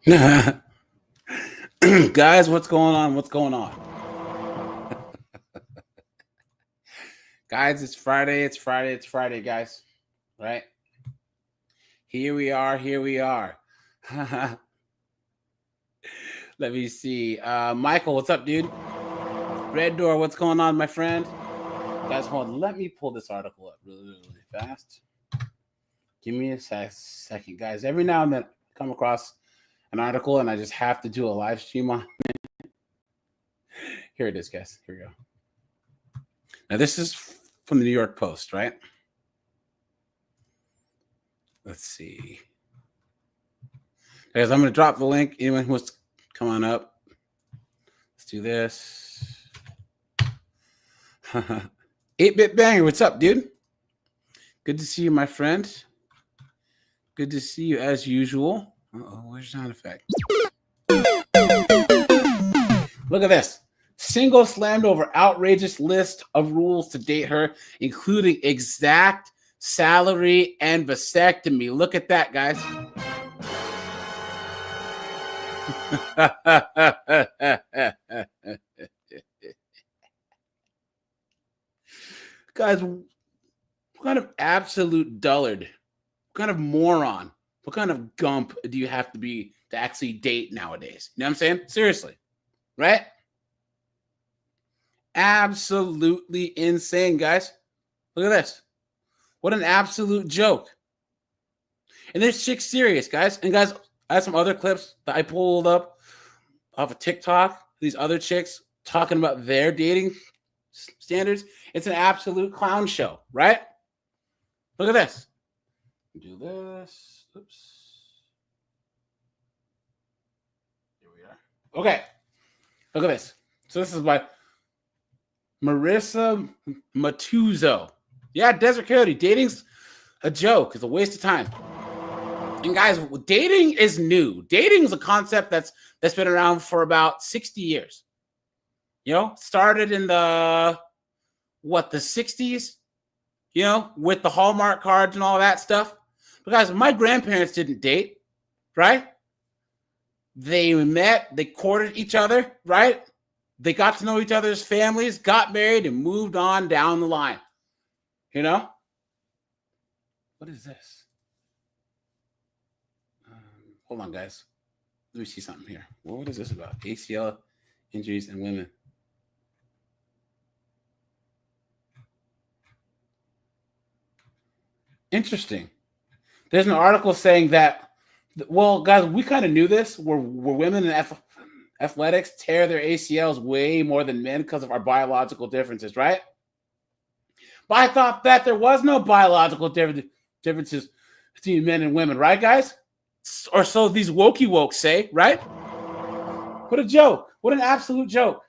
Guys, what's going on? What's going on? Guys, it's Friday. It's Friday, guys. Right? Here we are. Let me see. Michael, what's up, dude? Red Door, what's going on, my friend? Guys, hold on. Let me pull this article up really fast. Give me a second, guys. Every now and then I come across an article and I just have to do a live stream on it. Here it is, guys. Here we go. Now, this is from the New York Post, right? Let's see. Guys, I'm going to drop the link. Anyone who wants to come on up. Let's do this. 8-Bit Banger, what's up, dude? Good to see you, my friend. Good to see you as usual. Uh-oh, where's the sound effect? Look at this. Single slammed over outrageous list of rules to date her, including exact salary and vasectomy. Look at that, guys. Guys, what kind of absolute dullard, what kind of moron, what kind of gump do you have to be to actually date nowadays? You know what I'm saying? Seriously, right? Absolutely insane, guys. Look at this. What an absolute joke. And this chick's serious, guys. And guys, I have some other clips that I pulled up off of TikTok. These other chicks talking about their dating standards. It's an absolute clown show, right? Look at this. Do this. Oops. Here we are. Okay. Look at this. So this is by Marissa Matuzzo. Yeah, Desert Coyote. Dating's a joke. It's a waste of time. And guys, dating is new. Dating is a concept that's been around for about 60 years. You know, started in the 60s, you know, with the Hallmark cards and all that stuff. But guys, my grandparents didn't date, right? They met, they courted each other, right? They got to know each other's families, got married, and moved on down the line. You know? What is this? Hold on, guys. Let me see something here. Well, what is this about? ACL injuries in women. Interesting. There's an article saying that, well, guys, we kind of knew this, where women in athletics tear their ACLs way more than men because of our biological differences, right? But I thought that there was no biological differences between men and women, right, guys? Or so these wokey say, right? What a joke. What an absolute joke.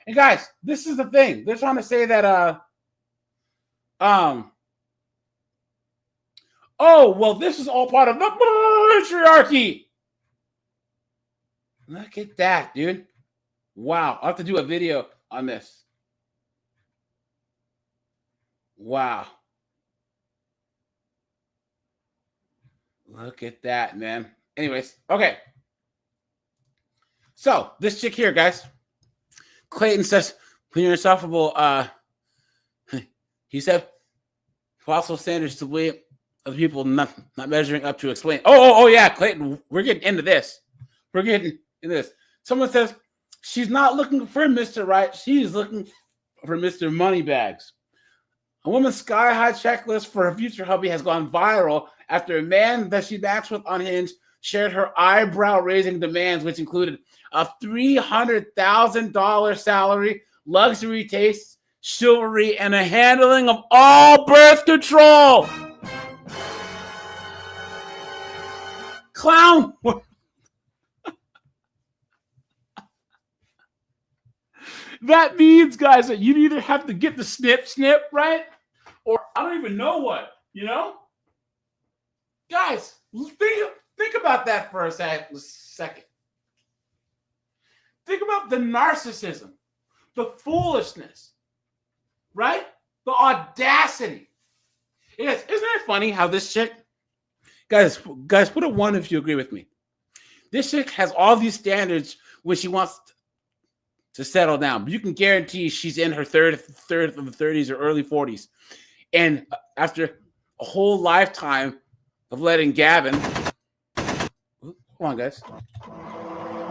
And guys, this is the thing. They're trying to say that, oh, well, this is all part of the patriarchy. Look at that, dude. Wow. I'll have to do a video on this. Wow. Look at that, man. Anyways, okay. So, this chick here, guys. Clayton says, when you're insufferable, he said, fossil standards the way other people not measuring up to explain. Oh, yeah, Clayton, we're getting into this. We're getting into this. Someone says, she's not looking for Mr. Right. She's looking for Mr. Moneybags. A woman's sky-high checklist for her future hubby has gone viral after a man that she matched with on Hinge shared her eyebrow-raising demands, which included a $300,000 salary, luxury tastes, chivalry, and a handling of all birth control. Clown. That means, guys, that you either have to get the snip, right? Or I don't even know what, you know? Guys, think about that for a second. Think about the narcissism, the foolishness, right? The audacity. Yes, isn't it funny how this chick, guys, put a 1 if you agree with me. This chick has all these standards when she wants to settle down. But you can guarantee she's in her third of the 30s or early 40s. And after a whole lifetime of letting Gavin... Hold on, guys.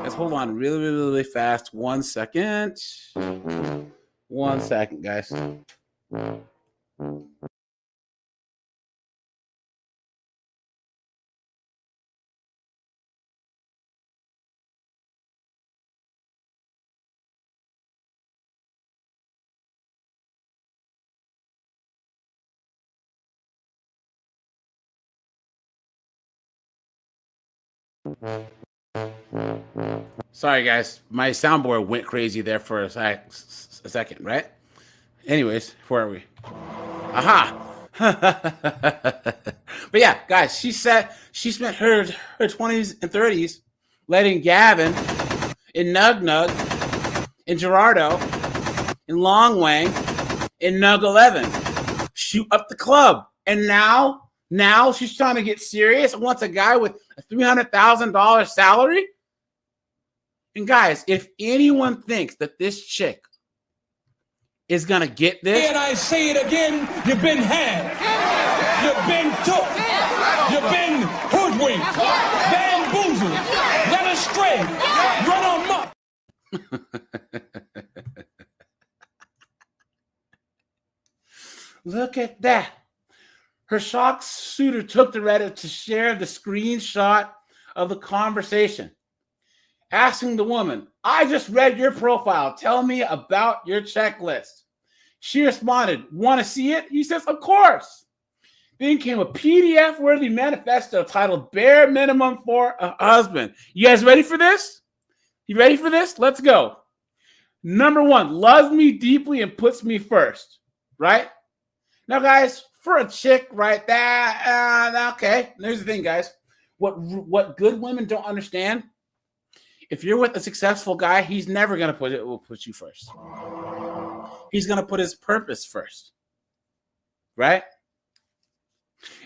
Let's hold on really, really, really fast. 1 second. 1 second, guys. Sorry, guys. My soundboard went crazy there for a second, right? Anyways, where are we? Aha! But yeah, guys, she said she spent her 20s and 30s letting Gavin and Nug Nug and Gerardo and Long Wang and Nug 11 shoot up the club. And now she's trying to get serious and wants a guy with a $300,000 salary. And guys, if anyone thinks that this chick is gonna get this, and I say it again, you've been had, you've been took, you've been hoodwinked, bamboozled, led astray, run amok. Look at that. Her shocked suitor took to Reddit to share the screenshot of the conversation, asking the woman, "I just read your profile. Tell me about your checklist." She responded, "Want to see it?" He says, "Of course." Then came a PDF-worthy manifesto titled "Bare Minimum for a Husband." You guys ready for this? You ready for this? Let's go. Number 1, loves me deeply and puts me first. Right? Now, guys, for a chick, right, okay. Here's the thing, guys. What good women don't understand, if you're with a successful guy, he's never going to put you first. He's going to put his purpose first, right?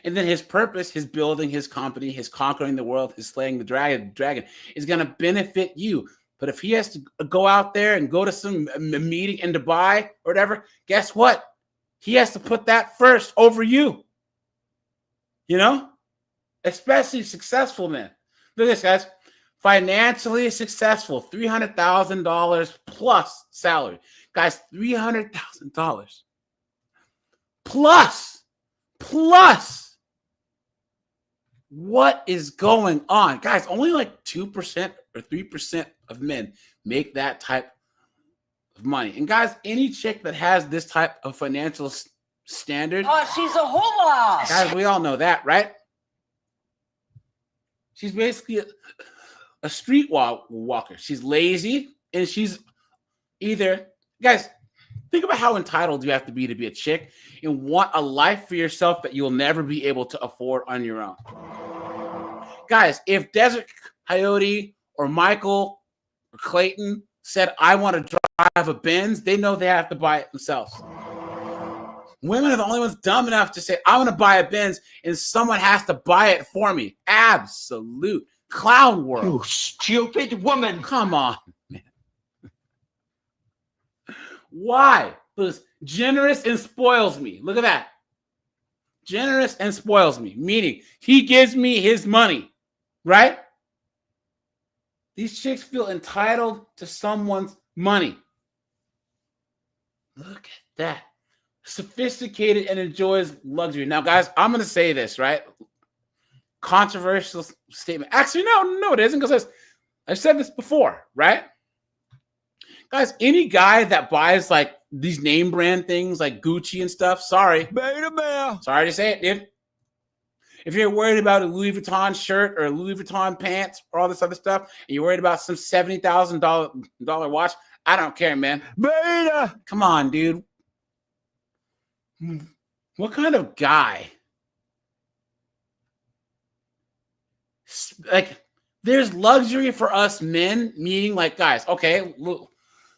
And then his purpose, his building, his company, his conquering the world, his slaying the dragon is going to benefit you. But if he has to go out there and go to some meeting in Dubai or whatever, guess what? He has to put that first over you. You know? Especially successful men. Look at this, guys. Financially successful, $300,000 plus salary. Guys, $300,000 plus. What is going on? Guys, only like 2% or 3% of men make that type of money. And guys, any chick that has this type of financial standard, oh, she's a hula. Guys, we all know that, right? She's basically a street walker. She's lazy, and she's either, guys, think about how entitled you have to be a chick and want a life for yourself that you'll never be able to afford on your own. Guys, if Desert Coyote or Michael or Clayton said, "I want to drive a Benz," they know they have to buy it themselves. Women are the only ones dumb enough to say, "I want to buy a Benz," and someone has to buy it for me. Absolute clown world. You stupid woman. Come on, man. Why? Because generous and spoils me. Look at that. Generous and spoils me, meaning he gives me his money, right? These chicks feel entitled to someone's money. Look at that. Sophisticated and enjoys luxury. Now, guys, I'm going to say this, right? Controversial statement. Actually, no, it isn't, because I've said this before, right? Guys, any guy that buys like these name brand things like Gucci and stuff, sorry. Beta bear. Sorry to say it, dude. If you're worried about a Louis Vuitton shirt or a Louis Vuitton pants or all this other stuff, and you're worried about some $70,000 watch, I don't care, man. Beta. Come on, dude. What kind of guy? Like, there's luxury for us men, meaning like, guys, okay, look,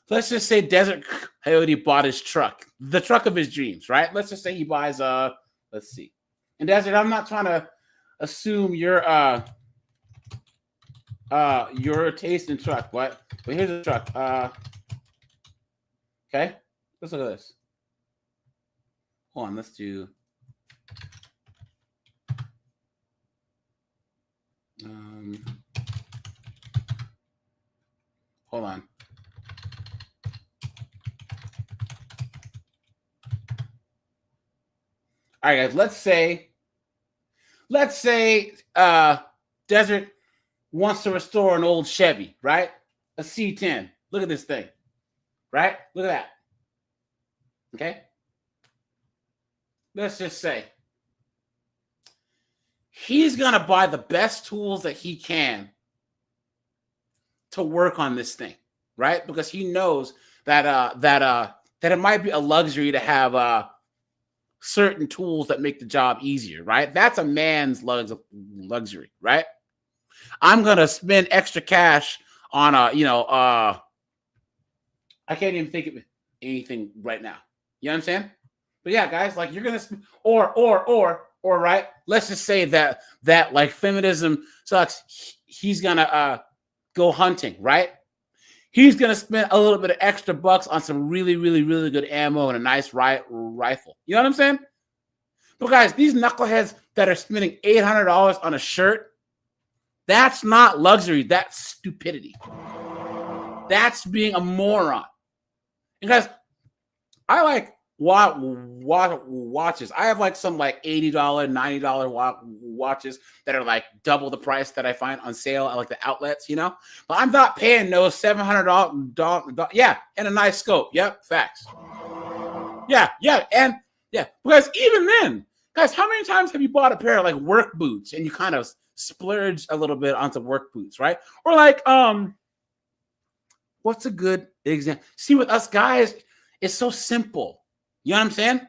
let's just say Desert Coyote bought his truck, the truck of his dreams, right? Let's just say he buys let's see. And Desert, I'm not trying to assume you're Your taste in truck. What? But here's the truck. Okay. Let's look at this. Hold on. Let's do. Hold on. All right, guys. Let's say Desert wants to restore an old Chevy, right? A C10. Look at this thing, right? Look at that. Okay. Let's just say he's gonna buy the best tools that he can to work on this thing, right? Because he knows that it might be a luxury to have certain tools that make the job easier, right? That's a man's luxury, right? I'm gonna spend extra cash on I can't even think of anything right now. You know what I'm saying? But yeah, guys, like you're gonna or right. Let's just say that like feminism sucks. He's gonna go hunting, right? He's gonna spend a little bit of extra bucks on some really, really, really good ammo and a nice rifle. You know what I'm saying? But guys, these knuckleheads that are spending $800 on a shirt, that's not luxury. That's stupidity. That's being a moron. And guys, I like watches. I have like some like $80, $90 watches that are like double the price that I find on sale at like the outlets, you know? But I'm not paying no $700. Yeah, and a nice scope. Yep, facts. Yeah, and yeah, because even then, guys, how many times have you bought a pair of like work boots and you kind of splurge a little bit on some work boots, right? Or like, what's a good example? See, with us guys, it's so simple. You know what I'm saying?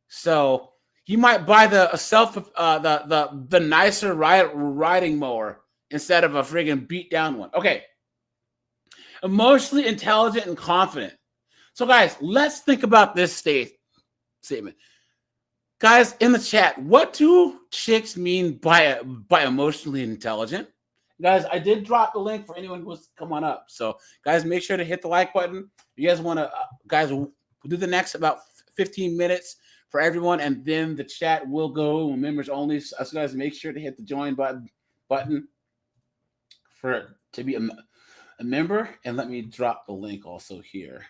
So you might buy the nicer riding mower instead of a friggin' beat down one. Okay. Emotionally intelligent and confident. So guys, let's think about this statement. Guys, in the chat, what do chicks mean by emotionally intelligent? Guys, I did drop the link for anyone who wants to come on up. So guys, make sure to hit the like button. You guys want to, guys, we'll do the next about 15 minutes for everyone, and then the chat will go members only. So guys, make sure to hit the join button to be a member, and let me drop the link also here.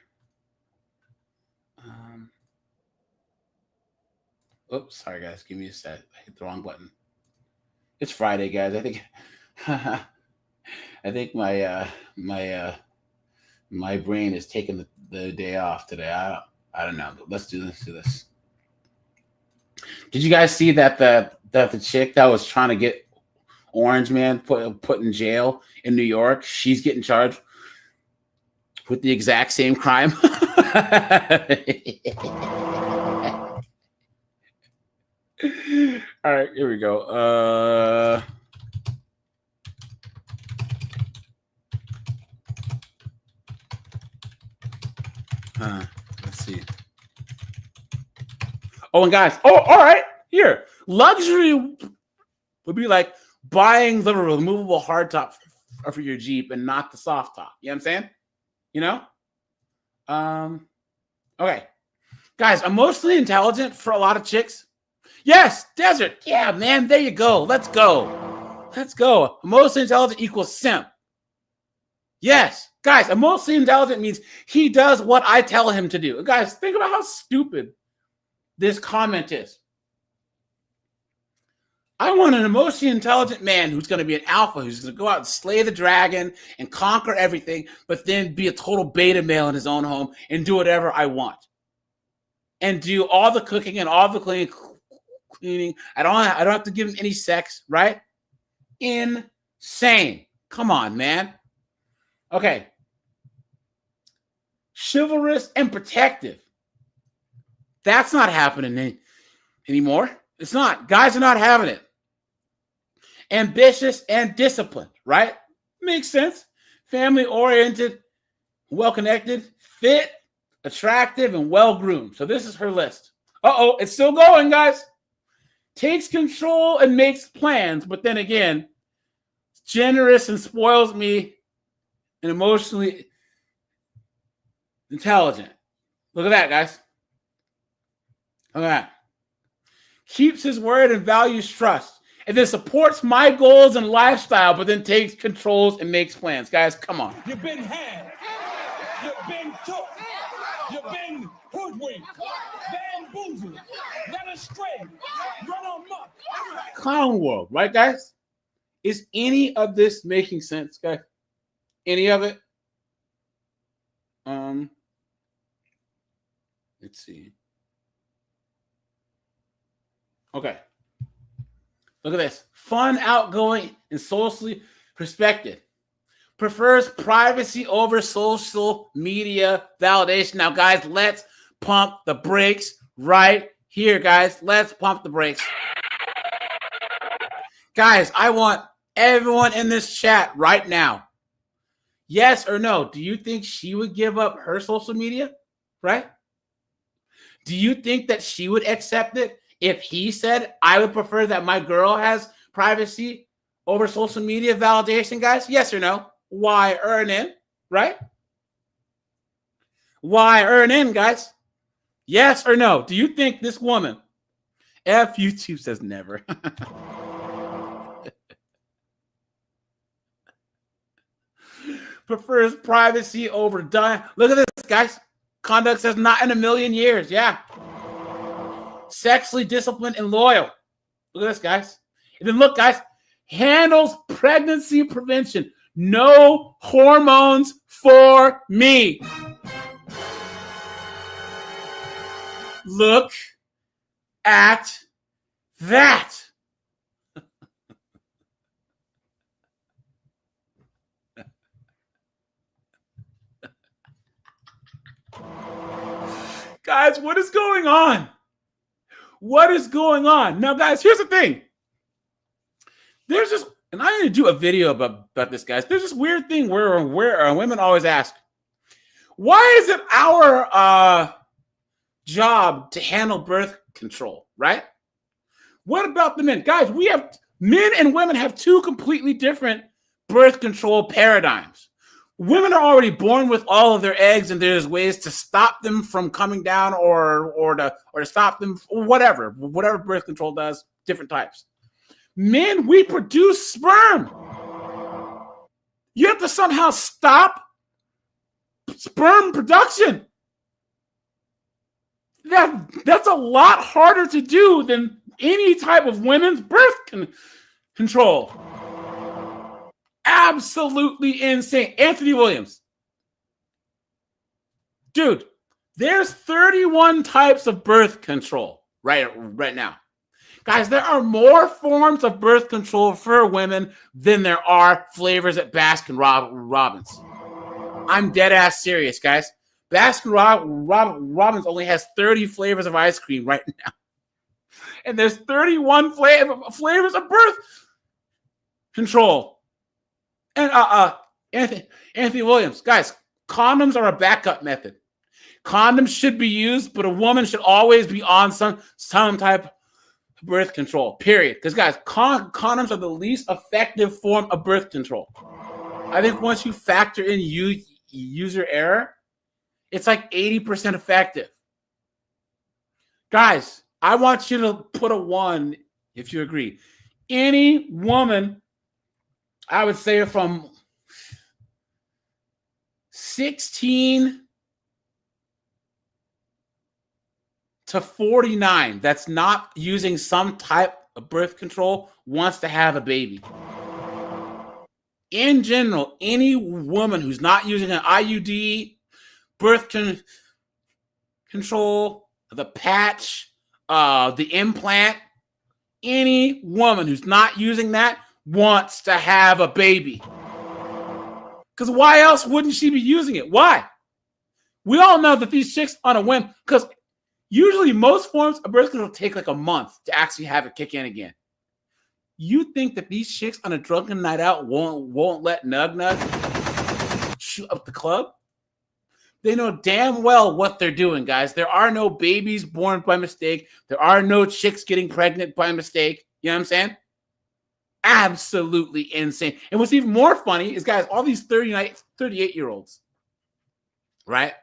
Oops, sorry guys, give me a sec. I hit the wrong button. It's Friday, guys. I think my brain is taking the day off today. I don't know. But let's do this. Did you guys see that the chick that was trying to get Orange Man put in jail in New York, she's getting charged with the exact same crime? All right, here we go. Let's see. Oh, and guys, all right, here. Luxury would be like buying the removable hardtop for your Jeep and not the soft top. You know what I'm saying? You know? Okay. Guys, emotionally intelligent for a lot of chicks. Yes, Desert. Yeah, man, there you go. Let's go. Emotionally intelligent equals simp. Yes. Guys, emotionally intelligent means he does what I tell him to do. Guys, think about how stupid this comment is. I want an emotionally intelligent man who's going to be an alpha, who's going to go out and slay the dragon and conquer everything, but then be a total beta male in his own home and do whatever I want. And do all the cooking and all the cleaning. I don't have to give him any sex, right? Insane. Come on, man. Okay. Chivalrous and protective. That's not happening anymore. It's not. Guys are not having it. Ambitious and disciplined, right? Makes sense. Family-oriented, well-connected, fit, attractive, and well-groomed. So this is her list. Uh-oh, it's still going, guys. Takes control and makes plans, but then again, generous and spoils me and emotionally intelligent. Look at that, guys. Look at that. Keeps his word and values trust. And then supports my goals and lifestyle, but then takes controls and makes plans. Guys, come on. You've been had. You've been took. You've been hoodwinked. Bamboozled. Led astray. Run amok. Clown world, right, guys? Is any of this making sense, guys? Any of it? Let's see. Okay. Look at this. Fun, outgoing, and socially respected. Prefers privacy over social media validation. Now, guys, let's pump the brakes right here, guys. Let's pump the brakes. Guys, I want everyone in this chat right now. Yes or no? Do you think she would give up her social media? Right? Do you think that she would accept it if he said, I would prefer that my girl has privacy over social media validation, guys? Yes or no? Why earn in, right? Why earn in, guys? Yes or no? Do you think this woman, F YouTube says never. Prefers privacy over dying. Look at this, guys. Conduct says not in a million years. Yeah. Sexually disciplined and loyal. Look at this, guys. And then look, guys. Handles pregnancy prevention. No hormones for me. Look at that. Guys, what is going on? What is going on? Now, guys, here's the thing. There's this, and I'm going to do a video about this, guys. There's this weird thing where women always ask, why is it our job to handle birth control, right? What about the men? Guys, we have, men and women have two completely different birth control paradigms. Women are already born with all of their eggs, and there's ways to stop them from coming down or to stop them, whatever birth control does, different types. Men, we produce sperm. You have to somehow stop sperm production. That's a lot harder to do than any type of women's birth control. Absolutely insane. Anthony Williams. Dude, there's 31 types of birth control right now. Guys, there are more forms of birth control for women than there are flavors at Baskin-Robbins. I'm dead ass serious, guys. Baskin-Robbins only has 30 flavors of ice cream right now. And there's 31 flavors of birth control. And Anthony Williams, guys, condoms are a backup method. Condoms should be used, but a woman should always be on some type of birth control, period. Because, guys, condoms are the least effective form of birth control. I think once you factor in user error, it's like 80% effective. Guys, I want you to put a 1 if you agree. Any woman, I would say from 16 to 49 that's not using some type of birth control wants to have a baby. In general, any woman who's not using an IUD, birth control, the patch, the implant, any woman who's not using that wants to have a baby. Because why else wouldn't she be using it? Why? We all know that these chicks on a whim, because usually most forms of birth control take like a month to actually have it kick in again. You think that these chicks on a drunken night out won't let Nug shoot up the club? They know damn well what they're doing, guys. There are no babies born by mistake. There are no chicks getting pregnant by mistake. You know what I'm saying? Absolutely insane. And what's even more funny is, guys, all these 38-year-olds, right,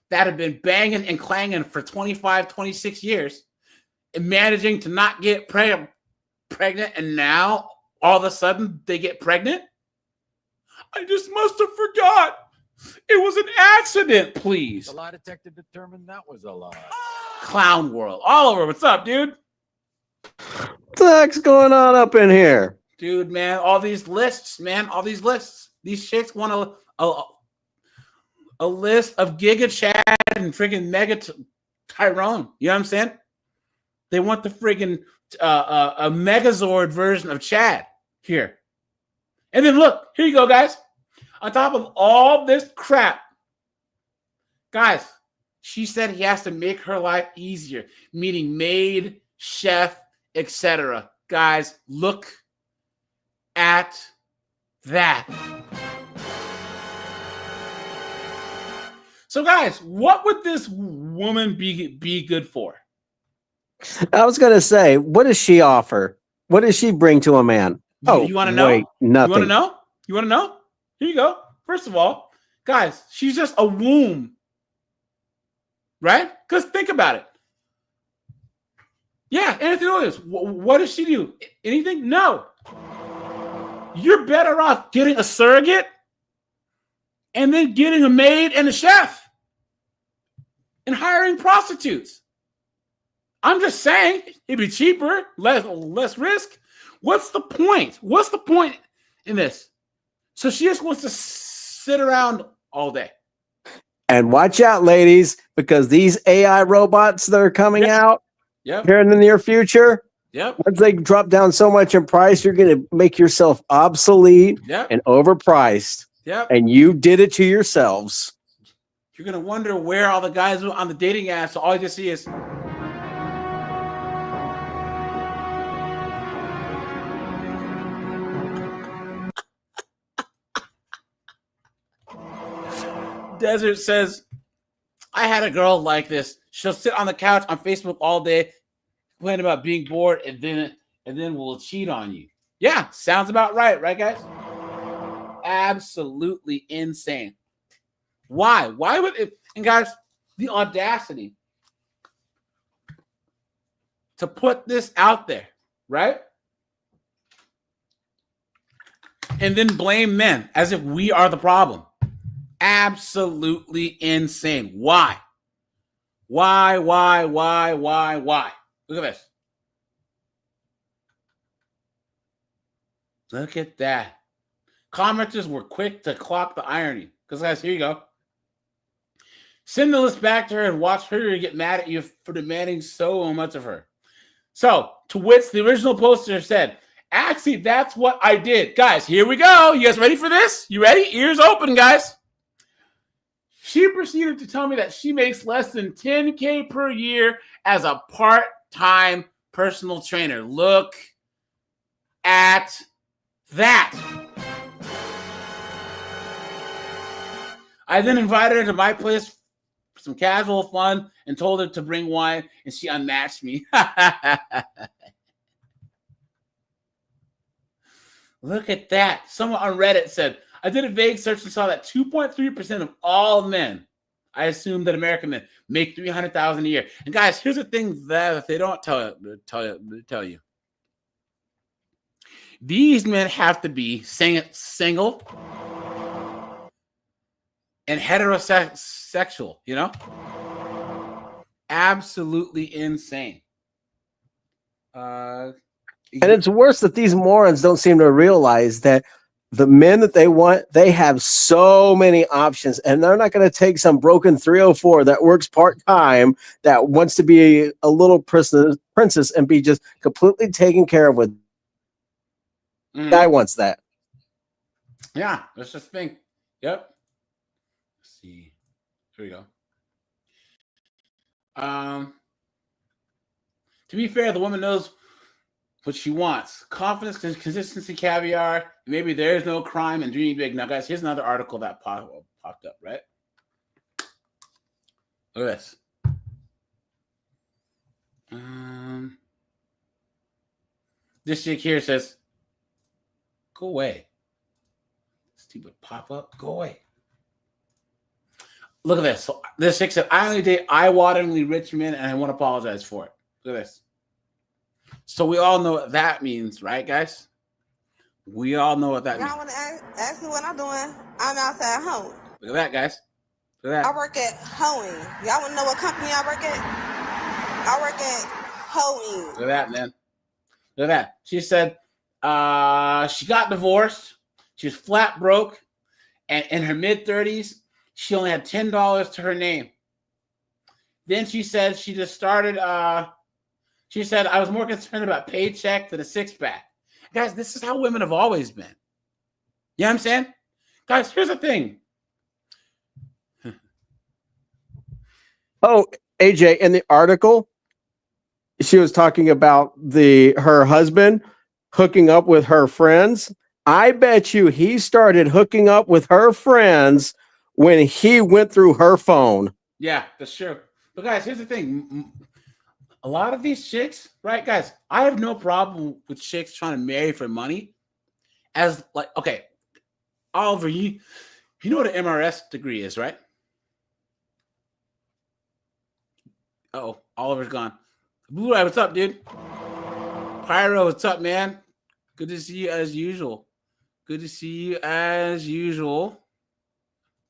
that have been banging and clanging for 25, 26 years and managing to not get pregnant, and now all of a sudden they get pregnant. I just must have forgot. It was an accident, please. The lie detector determined that was a lie. Clown world. Oliver, what's up, dude? What the heck's going on up in here? Dude, man, all these lists, man, all these lists. These chicks want a list of Giga Chad and friggin' Mega Tyrone. You know what I'm saying? They want the friggin' a Megazord version of Chad here. And then look, here you go, guys. On top of all this crap, guys, she said he has to make her life easier, meaning maid, chef, etc. Guys, look at that. So, guys, what would this woman be good for? I was going to say, what does she offer? What does she bring to a man? You want to know? Wait, nothing. You want to know? You want to know? Here you go. First of all, guys, she's just a womb. Right? Because think about it. Yeah, Anthony Williams, what does she do? Anything? No. You're better off getting a surrogate and then getting a maid and a chef and hiring prostitutes. I'm just saying it'd be cheaper, less risk. What's the point? What's the point in this? So she just wants to sit around all day. And watch out, ladies, because these AI robots that are coming out here in the near future, once they drop down so much in price, you're going to make yourself obsolete and overpriced. And you did it to yourselves. You're going to wonder where all the guys on the dating apps, so all you just see is Desert says, I had a girl like this. She'll sit on the couch on Facebook all day, complaining about being bored, and then will cheat on you. Yeah, sounds about right, guys? Absolutely insane. Why? Why would it? And guys, the audacity to put this out there, right? And then blame men as if we are the problem. Absolutely insane. Why? Why? Look at this. Look at that. Commenters were quick to clock the irony. Because, guys, here you go. Send the list back to her and watch her get mad at you for demanding so much of her. So, to which the original poster said, actually, that's what I did. Guys, here we go. You guys ready for this? You ready? Ears open, guys. She proceeded to tell me that she makes less than $10K per year as a part-time personal trainer. Look at that. I then invited her to my place for some casual fun and told her to bring wine, and she unmatched me. Look at that. Someone on Reddit said, I did a vague search and saw that 2.3% of all men, I assume that American men, make $300,000 a year. And guys, here's the thing that they don't tell you. These men have to be single and heterosexual, you know? Absolutely insane. And it's worse that these morons don't seem to realize that the men that they want, they have so many options, and they're not going to take some broken 304 that works part-time that wants to be a little princess and be just completely taken care of with. Guy wants that. Yeah, let's just think. Yep. Let's see. Here we go. To be fair, the woman knows what she wants. Confidence, consistency, caviar. Maybe there's no crime in dreaming big. Now, guys, here's another article that popped up, right? Look at this. This chick here says, Go away. Stupid pop-up. Go away. Look at this. So this chick said, I only date eye-wateringly rich men, and I won't apologize for it. Look at this. So we all know what that means, right, guys? We all know what that means. Y'all want to ask me what I'm doing? I'm outside hoeing. Look at that, guys. Look at that. I work at hoeing. Y'all want to know what company I work at? I work at hoeing. Look at that, man. Look at that. She said she got divorced. She was flat broke. And in her mid-30s, she only had $10 to her name. Then she said she just started, she said, I was more concerned about paycheck than a six-pack. Guys, this is how women have always been. You know what I'm saying? Guys, here's the thing. Oh, AJ, in the article, she was talking about her husband hooking up with her friends. I bet you he started hooking up with her friends when he went through her phone. Yeah, that's true. But guys, here's the thing. A lot of these chicks, right, guys, I have no problem with chicks trying to marry for money. As like, okay, Oliver, you know what an MRS degree is, right? Uh-oh, Oliver's gone. Blue Eye, what's up, dude? Pyro, what's up, man? Good to see you as usual. Good to see you as usual.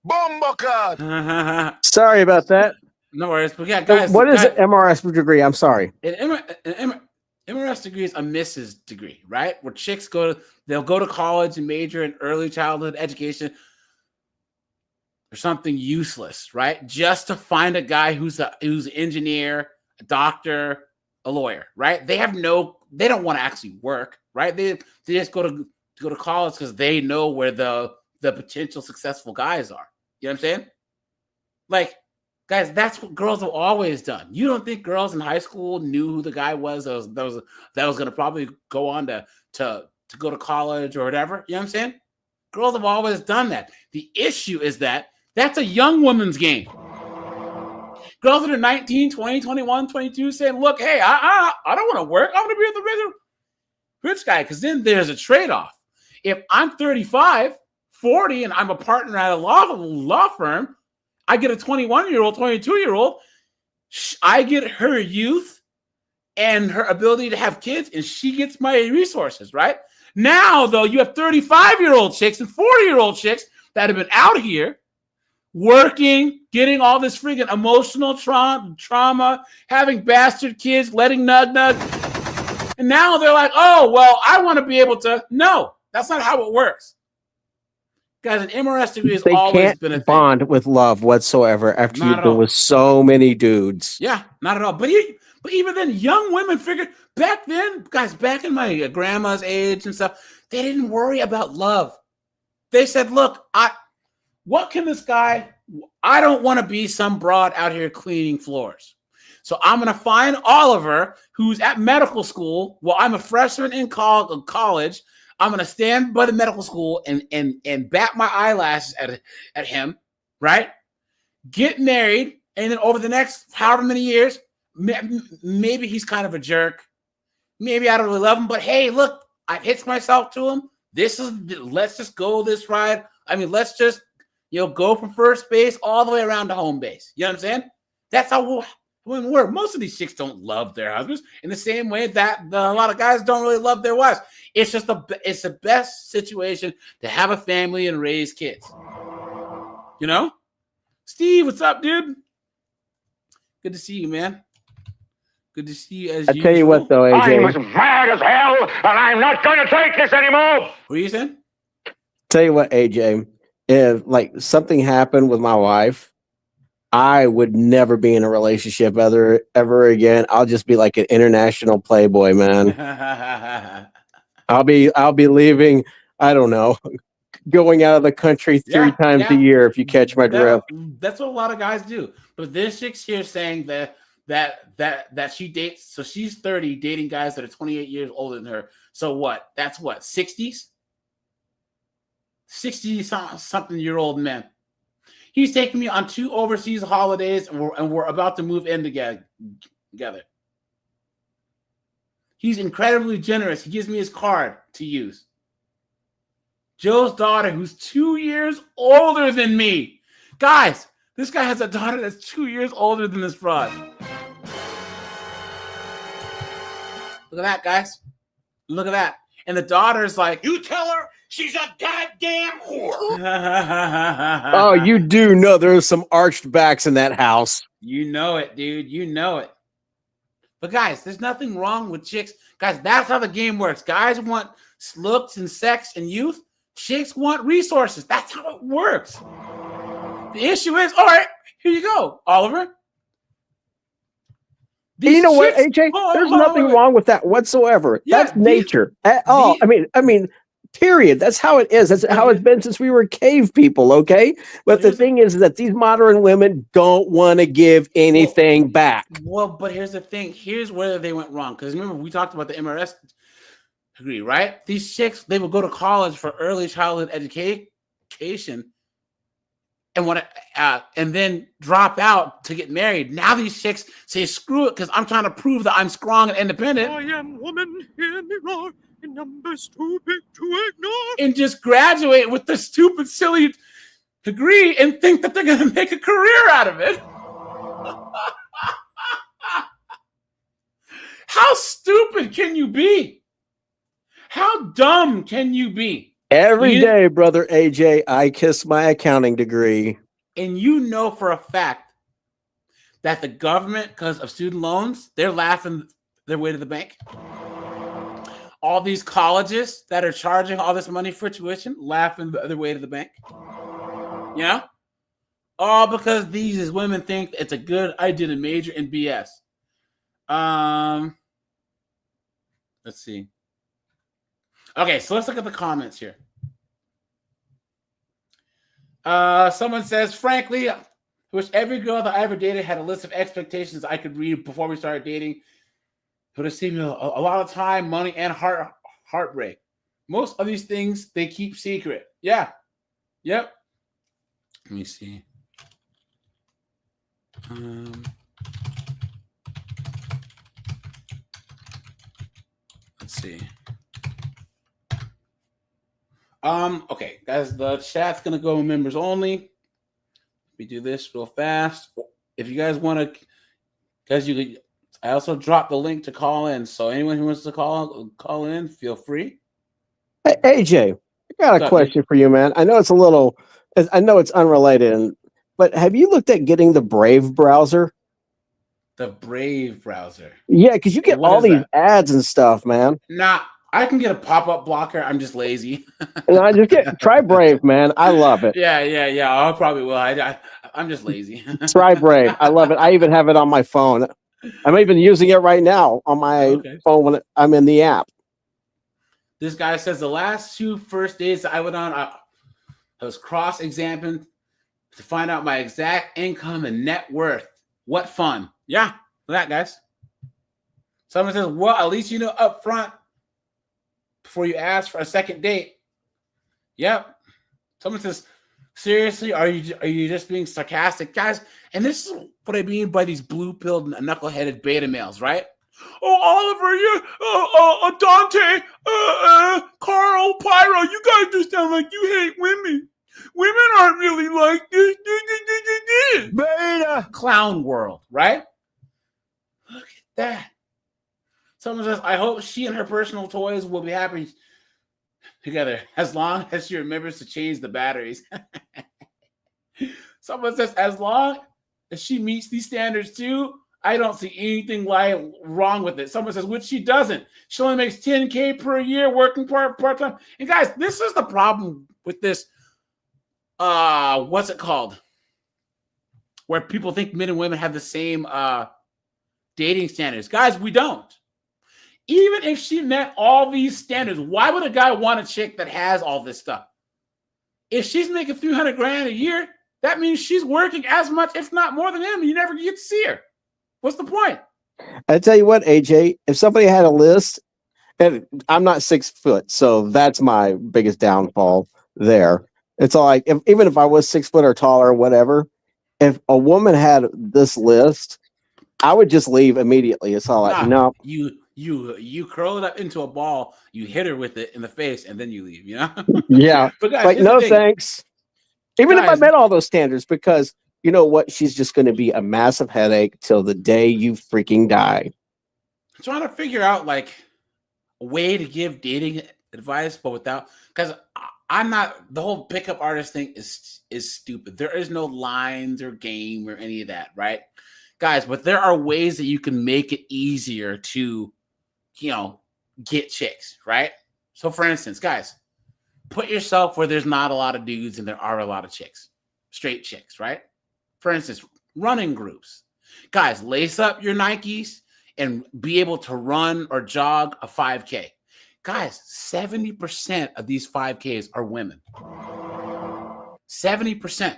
Bomba. Sorry about that. No worries. But yeah, guys. What is an MRS degree? I'm sorry. An MRS degree is a Mrs. degree, right? Where chicks they'll go to college and major in early childhood education or something useless, right? Just to find a guy who's an engineer, a doctor, a lawyer, right? They don't want to actually work, right? They just go to college because they know where the potential successful guys are. You know what I'm saying? Like, guys, that's what girls have always done. You don't think girls in high school knew who the guy was that was going to probably go on to go to college or whatever? You know what I'm saying? Girls have always done that. The issue is that's a young woman's game. Girls that are 19, 20, 21, 22 saying, look, hey, I don't want to work. I want to be with the rich guy, because then there's a trade-off. If I'm 35, 40, and I'm a partner at a law firm, I get a 21-year-old, 22-year-old. I get her youth and her ability to have kids, and she gets my resources, right? Now, though, you have 35-year-old chicks and 40-year-old chicks that have been out here working, getting all this freaking emotional trauma, having bastard kids, letting nug. And now they're like, oh, well, I want to be able to. No, that's not how it works. Guys, an MRS degree has always been a thing. Bond with love whatsoever after you've been with so many dudes. Yeah, not at all. But even then, young women figured back then, guys, back in my grandma's age and stuff, they didn't worry about love. They said, look, what can this guy? I don't want to be some broad out here cleaning floors. So I'm going to find Oliver, who's at medical school. Well, I'm a freshman in college. I'm going to stand by the medical school and bat my eyelashes at him, right? Get married, and then over the next however many years, maybe he's kind of a jerk. Maybe I don't really love him, but hey, look, I've hitched myself to him. Let's just go this ride. I mean, let's just, go from first base all the way around to home base. You know what I'm saying? That's how women work. Most of these chicks don't love their husbands in the same way that a lot of guys don't really love their wives. It's just it's the best situation to have a family and raise kids. Steve, what's up, dude? Good to see you, man. Good to see you as usual. I tell you what, though, AJ. I'm as mad as hell, and I'm not going to take this anymore. What are you saying? Tell you what, AJ. If something happened with my wife, I would never be in a relationship ever again. I'll just be like an international playboy, man. I'll be leaving. I don't know, going out of the country three times a year. If you catch my drift. That's what a lot of guys do. But this chick's here saying that she dates. So she's 30, dating guys that are 28 years older than her. So what? That's what, 60s? 60-something-year-old men. He's taking me on 2 overseas holidays, and we're about to move in together. He's incredibly generous. He gives me his card to use. Joe's daughter, who's 2 years older than me. Guys, this guy has a daughter that's 2 years older than this fraud. Look at that, guys. Look at that. And the daughter's like, You tell her she's a goddamn whore. Oh, you do know there's some arched backs in that house. You know it, dude. You know it. But guys, there's nothing wrong with chicks. Guys, that's how the game works. Guys want looks and sex and youth. Chicks want resources. That's how it works. The issue is, all right, here you go, Oliver. You know what, AJ? There's nothing wrong with that whatsoever. Yeah, that's nature at all. I mean, period. That's how it is. That's how it's been since we were cave people, okay? But the thing is that these modern women don't want to give anything back. Well, but here's the thing. Here's where they went wrong. Because remember, we talked about the MRS degree, right? These chicks, they would go to college for early childhood education and then drop out to get married. Now these chicks say, screw it, because I'm trying to prove that I'm strong and independent. I am woman, hear me roar, in numbers too big to ignore. And just graduate with the stupid, silly degree and think that they're going to make a career out of it. How stupid can you be? How dumb can you be? Every day, brother AJ, I kiss my accounting degree. And you know for a fact that the government, because of student loans, they're laughing their way to the bank. All these colleges that are charging all this money for tuition, laughing their way to the bank. You know? All because these women think it's a good idea to major in BS. Let's see. Okay, so let's look at the comments here. Someone says, frankly, I wish every girl that I ever dated had a list of expectations I could read before we started dating. It would have saved me a lot of time, money, and heartbreak. Most of these things they keep secret. Yeah. Yep. Let me see. Let's see. Okay, guys, the chat's gonna go members only. Let me do this real fast. If you guys want to, guys, I also dropped the link to call in. So anyone who wants to call in, feel free. Hey, AJ, I got a question for you, man. I know it's unrelated, but have you looked at getting the Brave browser? The Brave browser. Yeah, because you get all these ads and stuff, man. Nah, I can get a pop-up blocker. I'm just lazy. And I just try Brave, man. I love it. Yeah. I probably will. I'm just lazy. Try Brave. I love it. I even have it on my phone. I'm even using it right now on my phone when I'm in the app. This guy says the last 2 first dates I went on, I was cross-examined to find out my exact income and net worth. What fun. Yeah, that, guys. Someone says, well, at least you know up front before you ask for a second date. Yep. Someone says, seriously, are you just being sarcastic, guys? And this is what I mean by these blue-pilled, knuckle-headed beta males, right? Oh, Oliver, you, Dante, Carl, Pyro, you guys just sound like you hate women. Women aren't really like this. Beta. Clown world, right? Look at that. Someone says, I hope she and her personal toys will be happy together as long as she remembers to change the batteries. Someone says, as long as she meets these standards too, I don't see anything wrong with it. Someone says, which she doesn't. She only makes $10K per year working part-time. And guys, this is the problem with this, what's it called? Where people think men and women have the same dating standards. Guys, we don't. Even if she met all these standards, why would a guy want a chick that has all this stuff? If she's making $300,000 a year, that means she's working as much, if not more than him. You never get to see her. What's the point? I tell you what, AJ, if somebody had a list, and I'm not 6 foot, so that's my biggest downfall there. It's all like, even if I was 6 foot or taller or whatever, if a woman had this list, I would just leave immediately. It's all like, no. you curl it up into a ball, you hit her with it in the face, and then you leave. You know. Yeah. But guys, Like, here's the no thing. thanks. Even if I Guys, met all those standards, because you know what? She's just going to be a massive headache till the day you freaking die. I'm trying to figure out like a way to give dating advice, but without, because I'm not, the whole pickup artist thing is stupid. There is no lines or game or any of that, right? Guys, but there are ways that you can make it easier to, get chicks, right? So for instance, guys, put yourself where there's not a lot of dudes and there are a lot of chicks, straight chicks, right? For instance, running groups. Guys, lace up your Nikes and be able to run or jog a 5K. Guys, 70% of these 5Ks are women. 70%.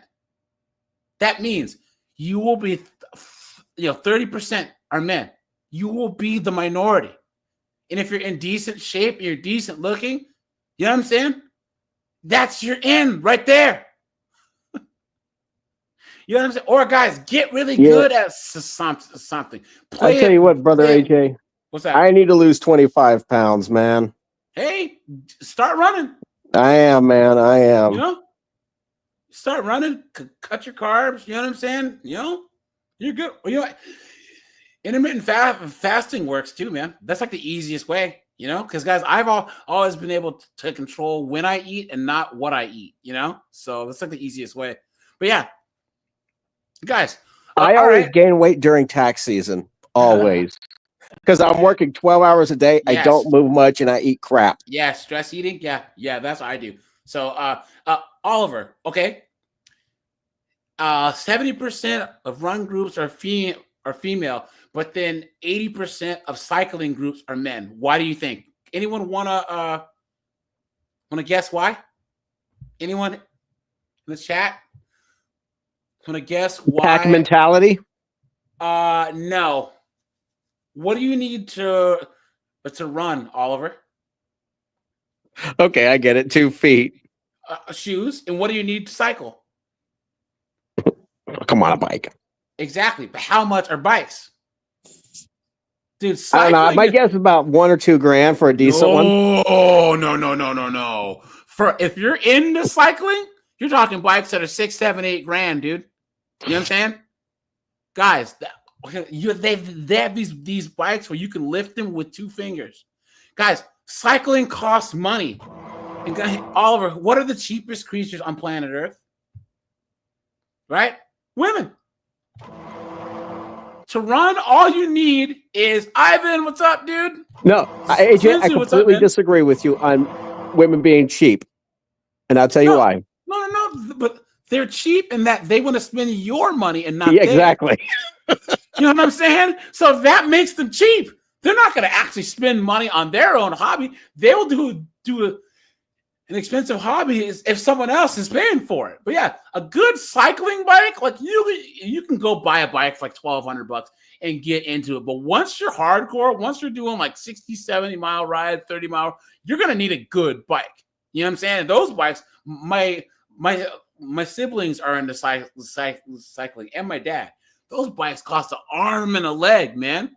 That means you will be, 30% are men. You will be the minority. And if you're in decent shape and you're decent looking, you know what I'm saying? That's your end right there. You know what I'm saying? Or guys, get really good at something. I tell you what, brother AJ. What's that? I need to lose 25 pounds, man. Hey, start running. I am, man. I am. Start running. Cut your carbs. You know what I'm saying? You're good. Intermittent fasting works too, man. That's like the easiest way. Because guys, I've always been able to control when I eat and not what I eat. So that's like the easiest way. But yeah. Guys, I always gain weight during tax season, always, because I'm working 12 hours a day. Yes. I don't move much and I eat crap. Yeah, stress eating. Yeah, that's what I do. So, Oliver, okay. 70% of run groups are female, but then 80% of cycling groups are men. Why do you think? Anyone wanna guess why? Anyone in the chat? Want to guess why? Pack mentality? No. What do you need to run, Oliver? Okay, I get it. 2 feet. Shoes. And what do you need to cycle? Come on, a bike. Exactly. But how much are bikes? Dude, I don't know. My guess is about $1 or $2 grand for a decent one. Oh, no. If you're into cycling, you're talking bikes that are 6, 7, 8 grand, dude. You know what I'm saying? Guys, they have these bikes where you can lift them with 2 fingers. Guys, cycling costs money. And guys, Oliver, what are the cheapest creatures on planet Earth? Right? Women. To run, all you need is Ivan. What's up, dude? No, AJ, I completely disagree with you on women being cheap. And I'll tell you why. No, but they're cheap in that they want to spend your money and not exactly. You know what I'm saying? So that makes them cheap. They're not going to actually spend money on their own hobby. They'll do an expensive hobby if someone else is paying for it. But yeah, a good cycling bike, like you can go buy a bike for like $1,200 and get into it. But once you're hardcore, once you're doing like 60, 70 mile ride, 30 mile, you're going to need a good bike. You know what I'm saying? And those bikes, my siblings are into cycling, and my dad. Those bikes cost an arm and a leg, man.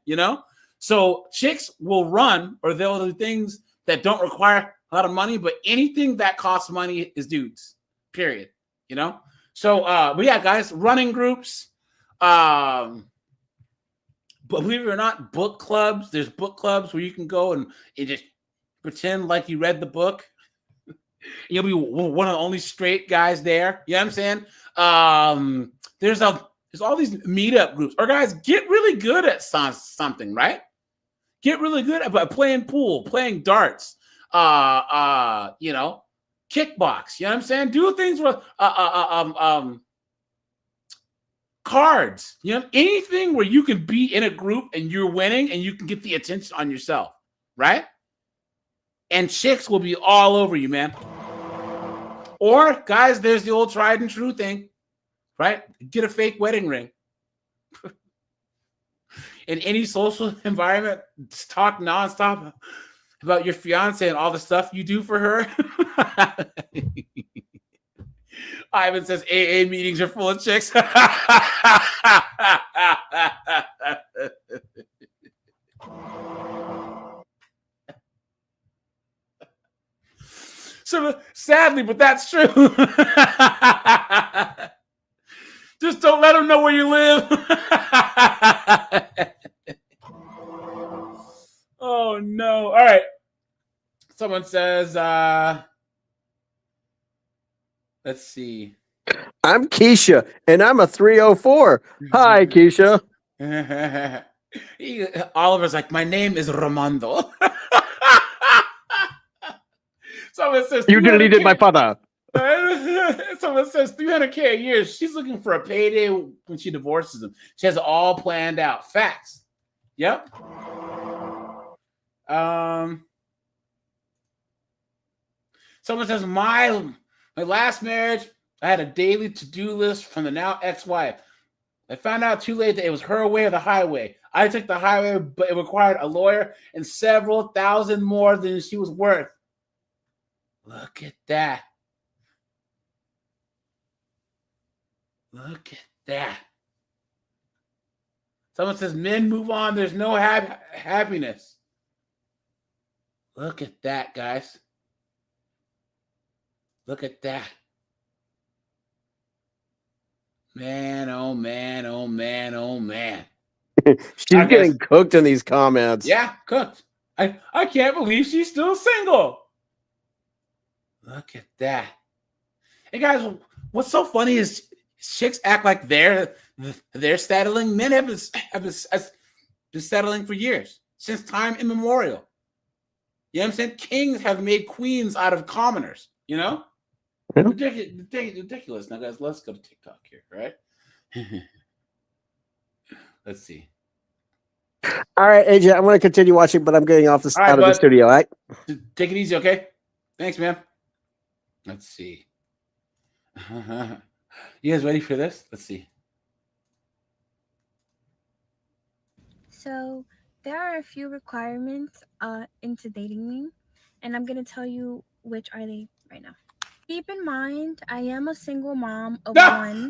So chicks will run, or they'll do things that don't require a lot of money, but anything that costs money is dudes. Period. So, but yeah, guys, running groups. Believe it or not, book clubs. There's book clubs where you can go and just pretend like you read the book. You'll be one of the only straight guys there. You know what I'm saying? There's all these meetup groups. Or guys, get really good at something, right? Get really good at playing pool, playing darts, kickbox. You know what I'm saying? Do things with cards. Anything where you can be in a group and you're winning and you can get the attention on yourself, right? And chicks will be all over you, man. Or, guys, there's the old tried and true thing, right? Get a fake wedding ring. In any social environment, talk nonstop about your fiance and all the stuff you do for her. Ivan says AA meetings are full of chicks. So sadly, but that's true. Just don't let them know where you live. Oh no. All right. Someone says, let's see. I'm Keisha, and I'm a 304. Hi, Keisha. Oliver's like, my name is Romando. Someone says, You deleted my father. Someone says $300K a year. She's looking for a payday when she divorces him. She has it all planned out. Facts. Yep. Someone says my last marriage, I had a daily to-do list from the now ex-wife. I found out too late that it was her way or the highway. I took the highway, but it required a lawyer and several thousand more than she was worth. Look at that. Look at that. Someone says, men move on. There's no happiness. Look at that, guys. Look at that. Man, oh man, oh man, oh man. She's getting cooked in these comments. Yeah, cooked. I can't believe she's still single. Look at that. Hey guys, what's so funny is chicks act like they're settling. Men have been settling for years, since time immemorial. You know what I'm saying? Kings have made queens out of commoners, you know? Yeah. Ridiculous. Now, guys, let's go to TikTok here, right? Let's see. All right, AJ, I'm going to continue watching, but I'm getting off out of the studio, all right? Take it easy, okay? Thanks, man. Let's see. You guys ready for this? Let's see. So there are a few requirements into dating me, and I'm going to tell you which are they right now. Keep in mind, I am a single mom of one.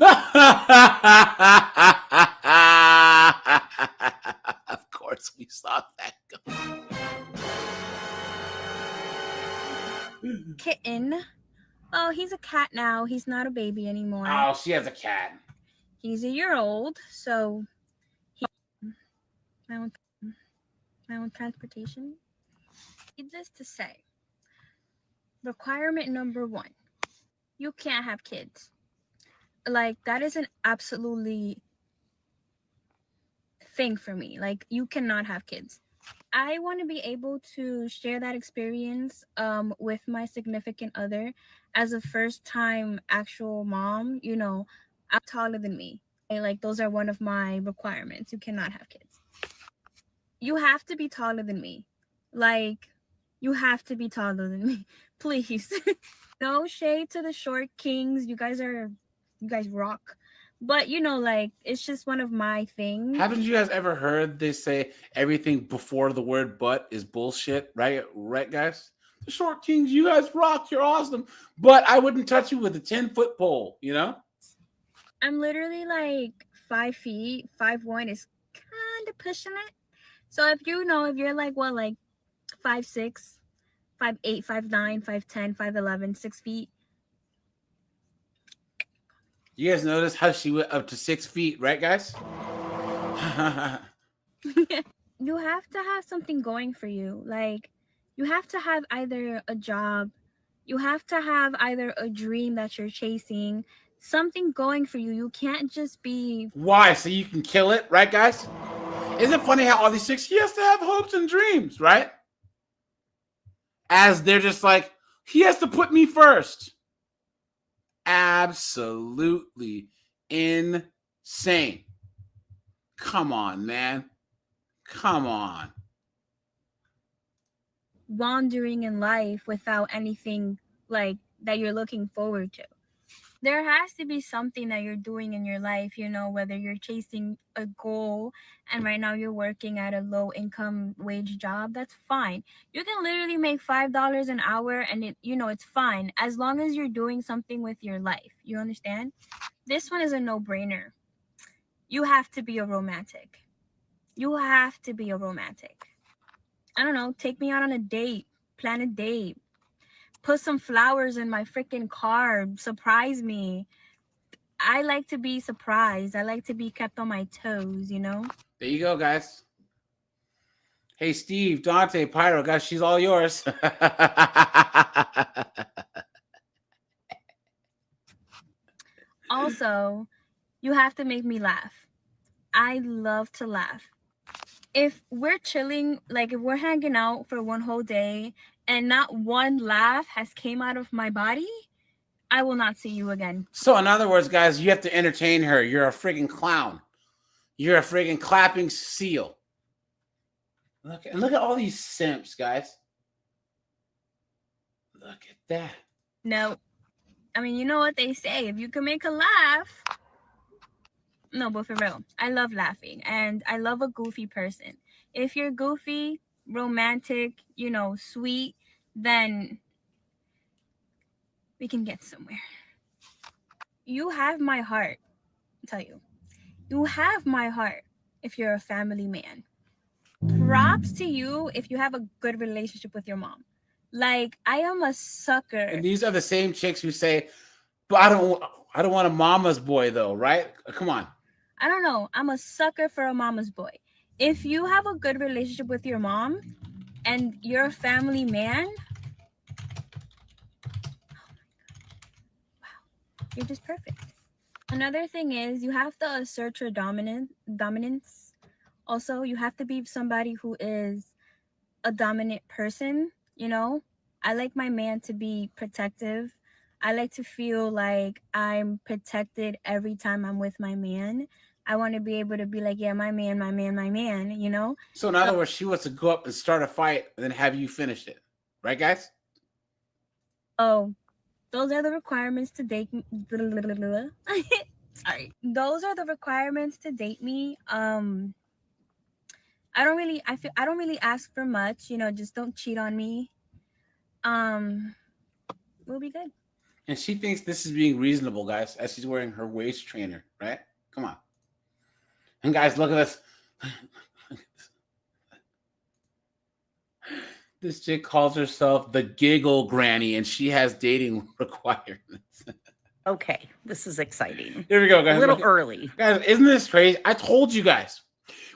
Of course, we saw that go. Kitten. Oh, he's a cat now. He's not a baby anymore. Oh, she has a cat. He's a year old, so my own transportation. Needless to say, requirement number 1. You can't have kids. Like, that is an absolutely thing for me. Like, you cannot have kids. I want to be able to share that experience with my significant other as a first-time actual mom. You know, I'm taller than me. Like, those are one of my requirements. You cannot have kids. You have to be taller than me. Like, you have to be taller than me. Please. No shade to the short kings. You guys rock. But, you know, like, it's just one of my things. Haven't you guys ever heard they say everything before the word but is bullshit? Right, guys? The short kings, you guys rock. You're awesome. But I wouldn't touch you with a 10-foot pole, you know? I'm literally, like, 5 feet. 5'1" is kind of pushing it. So if you're like, what, like 5'6", 5'8", 5'9", 5'10", 5'11", 6 feet. You guys notice how she went up to 6 feet, right, guys? You have to have something going for you. Like, you have to have either a job, you have to have either a dream that you're chasing, something going for you. You can't just be... Why? So you can kill it, right, guys? Isn't it funny how all these chicks, he has to have hopes and dreams, right? As they're just like, he has to put me first. Absolutely insane. Come on, man. Come on. Wandering in life without anything like that you're looking forward to. There has to be something that you're doing in your life, you know, whether you're chasing a goal and right now you're working at a low income wage job, that's fine. You can literally make $5 an hour and it's fine as long as you're doing something with your life. You understand? This one is a no-brainer. You have to be a romantic. You have to be a romantic. I don't know, take me out on a date, plan a date. put some flowers in my freaking car, surprise me. I like to be surprised. I like to be kept on my toes, you know? There you go, guys. Hey, Steve, Dante, Pyro, guys, she's all yours. Also, you have to make me laugh. I love to laugh. If we're chilling, like if we're hanging out for one whole day and not one laugh has came out of my body, I will not see you again. So, in other words, guys, you have to entertain her. You're a friggin' clown. You're a friggin' clapping seal. Look at all these simps, guys. Look at that. No. I mean, you know what they say. If you can make a laugh. No, but for real, I love laughing. And I love a goofy person. If you're goofy, romantic, you know, sweet, then we can get somewhere. You have my heart. I'll tell you. You have my heart if you're a family man. Props to you if you have a good relationship with your mom. Like, I am a sucker. And these are the same chicks who say, but I don't want a mama's boy though, right? Come on. I don't know. I'm a sucker for a mama's boy. If you have a good relationship with your mom and you're a family man, wow, you're just perfect. Another thing is you have to assert your dominance. Also, you have to be somebody who is a dominant person, you know? I like my man to be protective. I like to feel like I'm protected every time I'm with my man. I want to be able to be like, yeah, my man, you know? So in other words, she wants to go up and start a fight and then have you finish it. Right, guys? Oh, those are the requirements to date me. Sorry. Those are the requirements to date me. I don't really ask for much, you know, just don't cheat on me. We'll be good. And she thinks this is being reasonable, guys, as she's wearing her waist trainer, right? Come on. And guys, look at this. This chick calls herself the giggle granny, and she has dating requirements. Okay, this is exciting. Here we go, guys. A little early. Guys, isn't this crazy? I told you guys.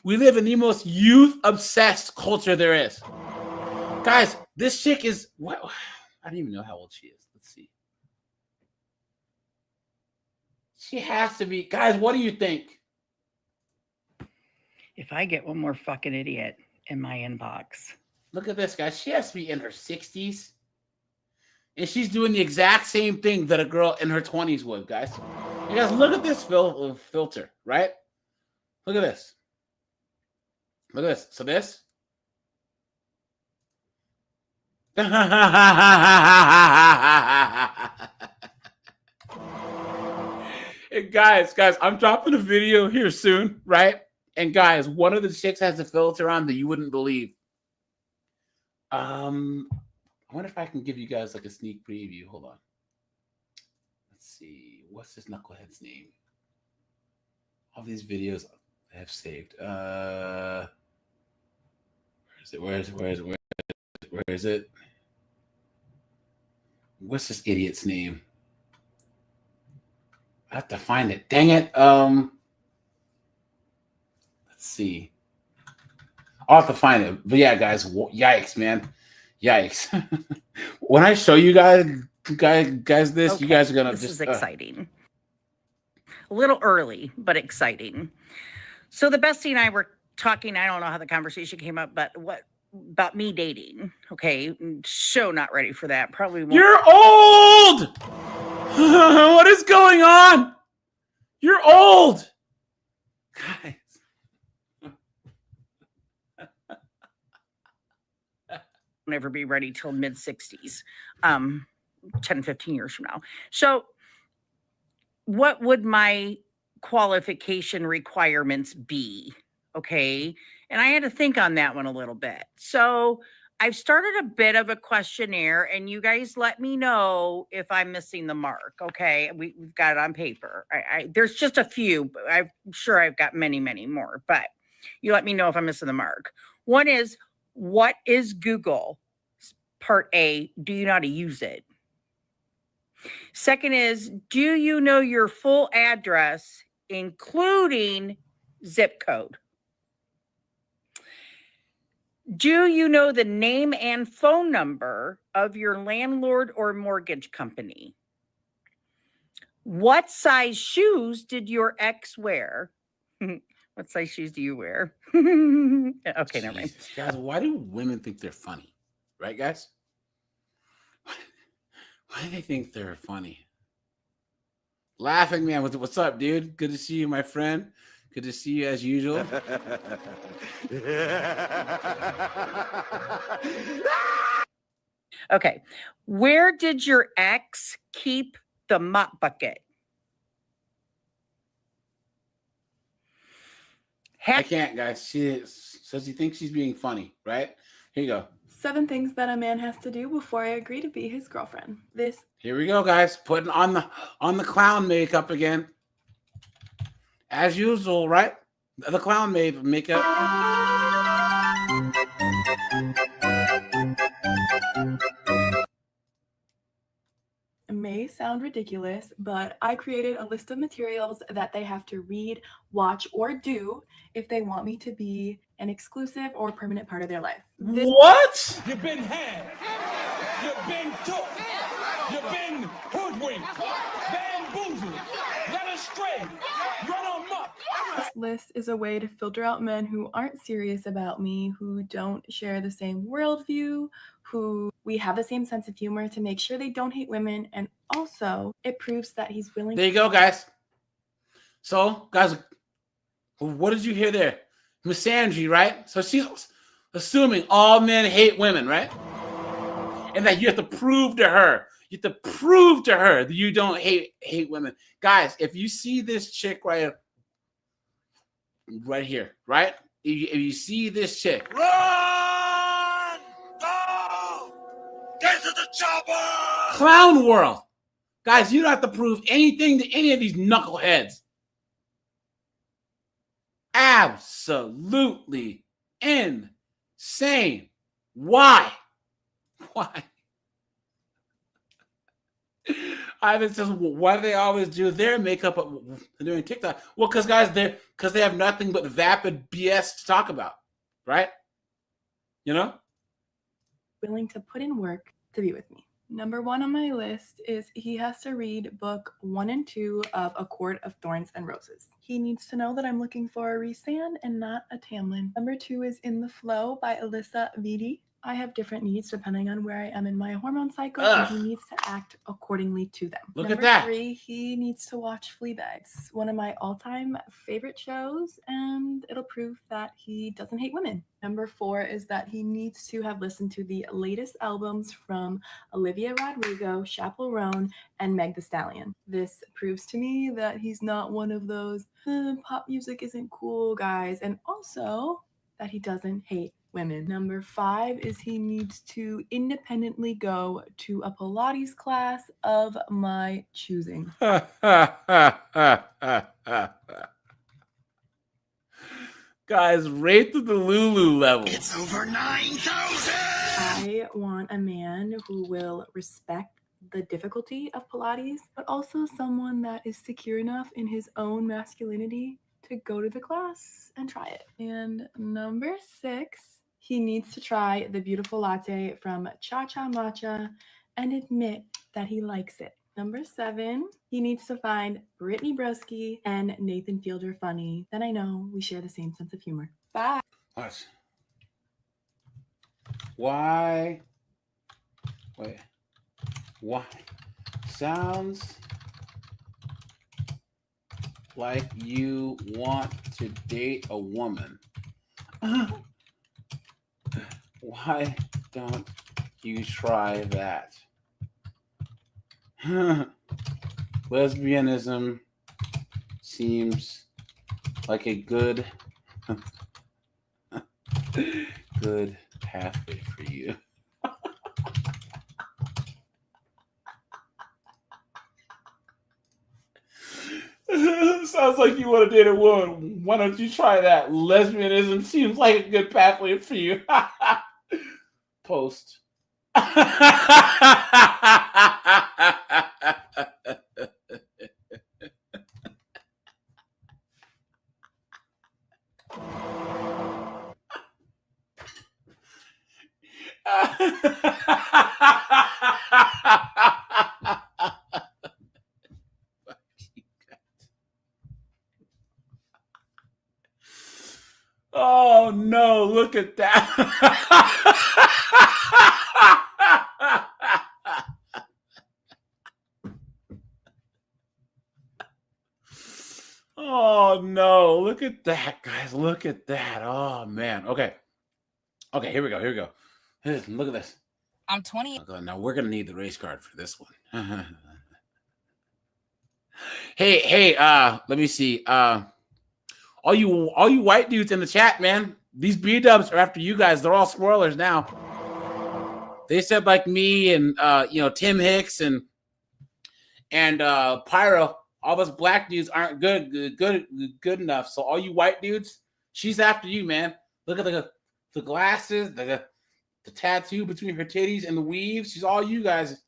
We live in the most youth-obsessed culture there is. Guys, this chick is... What? I don't even know how old she is. Let's see. She has to be... Guys, what do you think? If I get one more fucking idiot in my inbox. Look at this, guys. She has to be in her 60s. And she's doing the exact same thing that a girl in her 20s would, guys. You guys, look at this filter, right? Look at this. Look at this. So this. And guys, I'm dropping a video here soon, right? And guys, one of the chicks has a filter on that you wouldn't believe. I wonder if I can give you guys like a sneak preview. Hold on. Let's see. What's this knucklehead's name? All these videos I have saved. Where is it? What's this idiot's name? I have to find it. Dang it. Let's see. I'll have to find it. But yeah, guys, yikes, man. Yikes. When I show you guys this, okay, you guys are going to this just... is exciting. A little early, but exciting. So the bestie and I were talking, I don't know how the conversation came up, but what about me dating? Okay, so not ready for that. Probably won't. You're old! What is going on? You're old! Guys. Never be ready till mid-60s, 10, 15 years from now. So what would my qualification requirements be? Okay. And I had to think on that one a little bit. So I've started a bit of a questionnaire, and you guys let me know if I'm missing the mark. Okay. We've got it on paper. There's just a few, but I'm sure I've got many, many more, but you let me know if I'm missing the mark. One is, what is Google's part A, do you know how to use it? Second is, do you know your full address, including zip code? Do you know the name and phone number of your landlord or mortgage company? What size shoes did your ex wear? What size shoes do you wear? Okay, never mind. Jesus, guys, why do women think they're funny? Right, guys? Why do they think they're funny? Laughing man, what's up, dude? Good to see you, my friend. Good to see you as usual. Okay. Where did your ex keep the mop bucket? I can't, guys. She says she thinks she's being funny, right? Here you go. 7 things that a man has to do before I agree to be his girlfriend. Here we go, guys. Putting on the clown makeup again. As usual, right? The clown makeup. It may sound ridiculous, but I created a list of materials that they have to read, watch, or do if they want me to be an exclusive or permanent part of their life. What? You've been had. You've been took. You've been hoodwinked. Bamboozled. Led astray. Run amok. This list is a way to filter out men who aren't serious about me, who don't share the same worldview, who we have the same sense of humor, to make sure they don't hate women. And also, it proves that he's willing. There you go, guys. So, guys, what did you hear there? Misandry, right? So she's assuming all men hate women, right? And that you have to prove to her. You have to prove to her that you don't hate women. Guys, if you see this chick right here, right? If you see this chick. Run! Go! Get to the chopper! Clown world. Guys, you don't have to prove anything to any of these knuckleheads. Absolutely insane. Why? Why? Ivan says, why do they always do their makeup during TikTok? Well, because guys, they have nothing but vapid BS to talk about, right? You know? Willing to put in work to be with me. Number 1 on my list is he has to read book 1 and 2 of A Court of Thorns and Roses. He needs to know that I'm looking for a Rhysand and not a Tamlin. Number 2 is In the Flow by Alyssa Vitti. I have different needs depending on where I am in my hormone cycle, and he needs to act accordingly to them. Look Number at that. 3, he needs to watch Fleabag. It's one of my all-time favorite shows, and it'll prove that he doesn't hate women. Number 4 is that he needs to have listened to the latest albums from Olivia Rodrigo, Chappell Roan, and Meg Thee Stallion. This proves to me that he's not one of those pop music isn't cool guys, and also that he doesn't hate women. Number 5 is he needs to independently go to a Pilates class of my choosing. Guys, right to the Lulu level. It's over 9,000! I want a man who will respect the difficulty of Pilates, but also someone that is secure enough in his own masculinity to go to the class and try it. And number 6, he needs to try the beautiful latte from Cha Cha Matcha and admit that he likes it. Number 7, he needs to find Brittany Broski and Nathan Fielder funny. Then I know we share the same sense of humor. Bye. What? Why? Wait. Why? Sounds like you want to date a woman. Why don't you try that? Lesbianism seems like a good pathway for you. Sounds like you want to date a woman. Why don't you try that? Lesbianism seems like a good pathway for you. Post. Oh no, look at that. Oh no, look at that, guys. Look at that. Oh man. Okay. Okay, here we go. Here we go. Look at this. I'm 20. Okay, now we're gonna need the race card for this one. Hey, let me see. All you white dudes in the chat, man. These B-dubs are after you guys. They're all spoilers now. They said like me and Tim Hicks and Pyro, all us black dudes aren't good enough. So all you white dudes, she's after you, man. Look at the glasses, the tattoo between her titties and the weave. She's all you guys.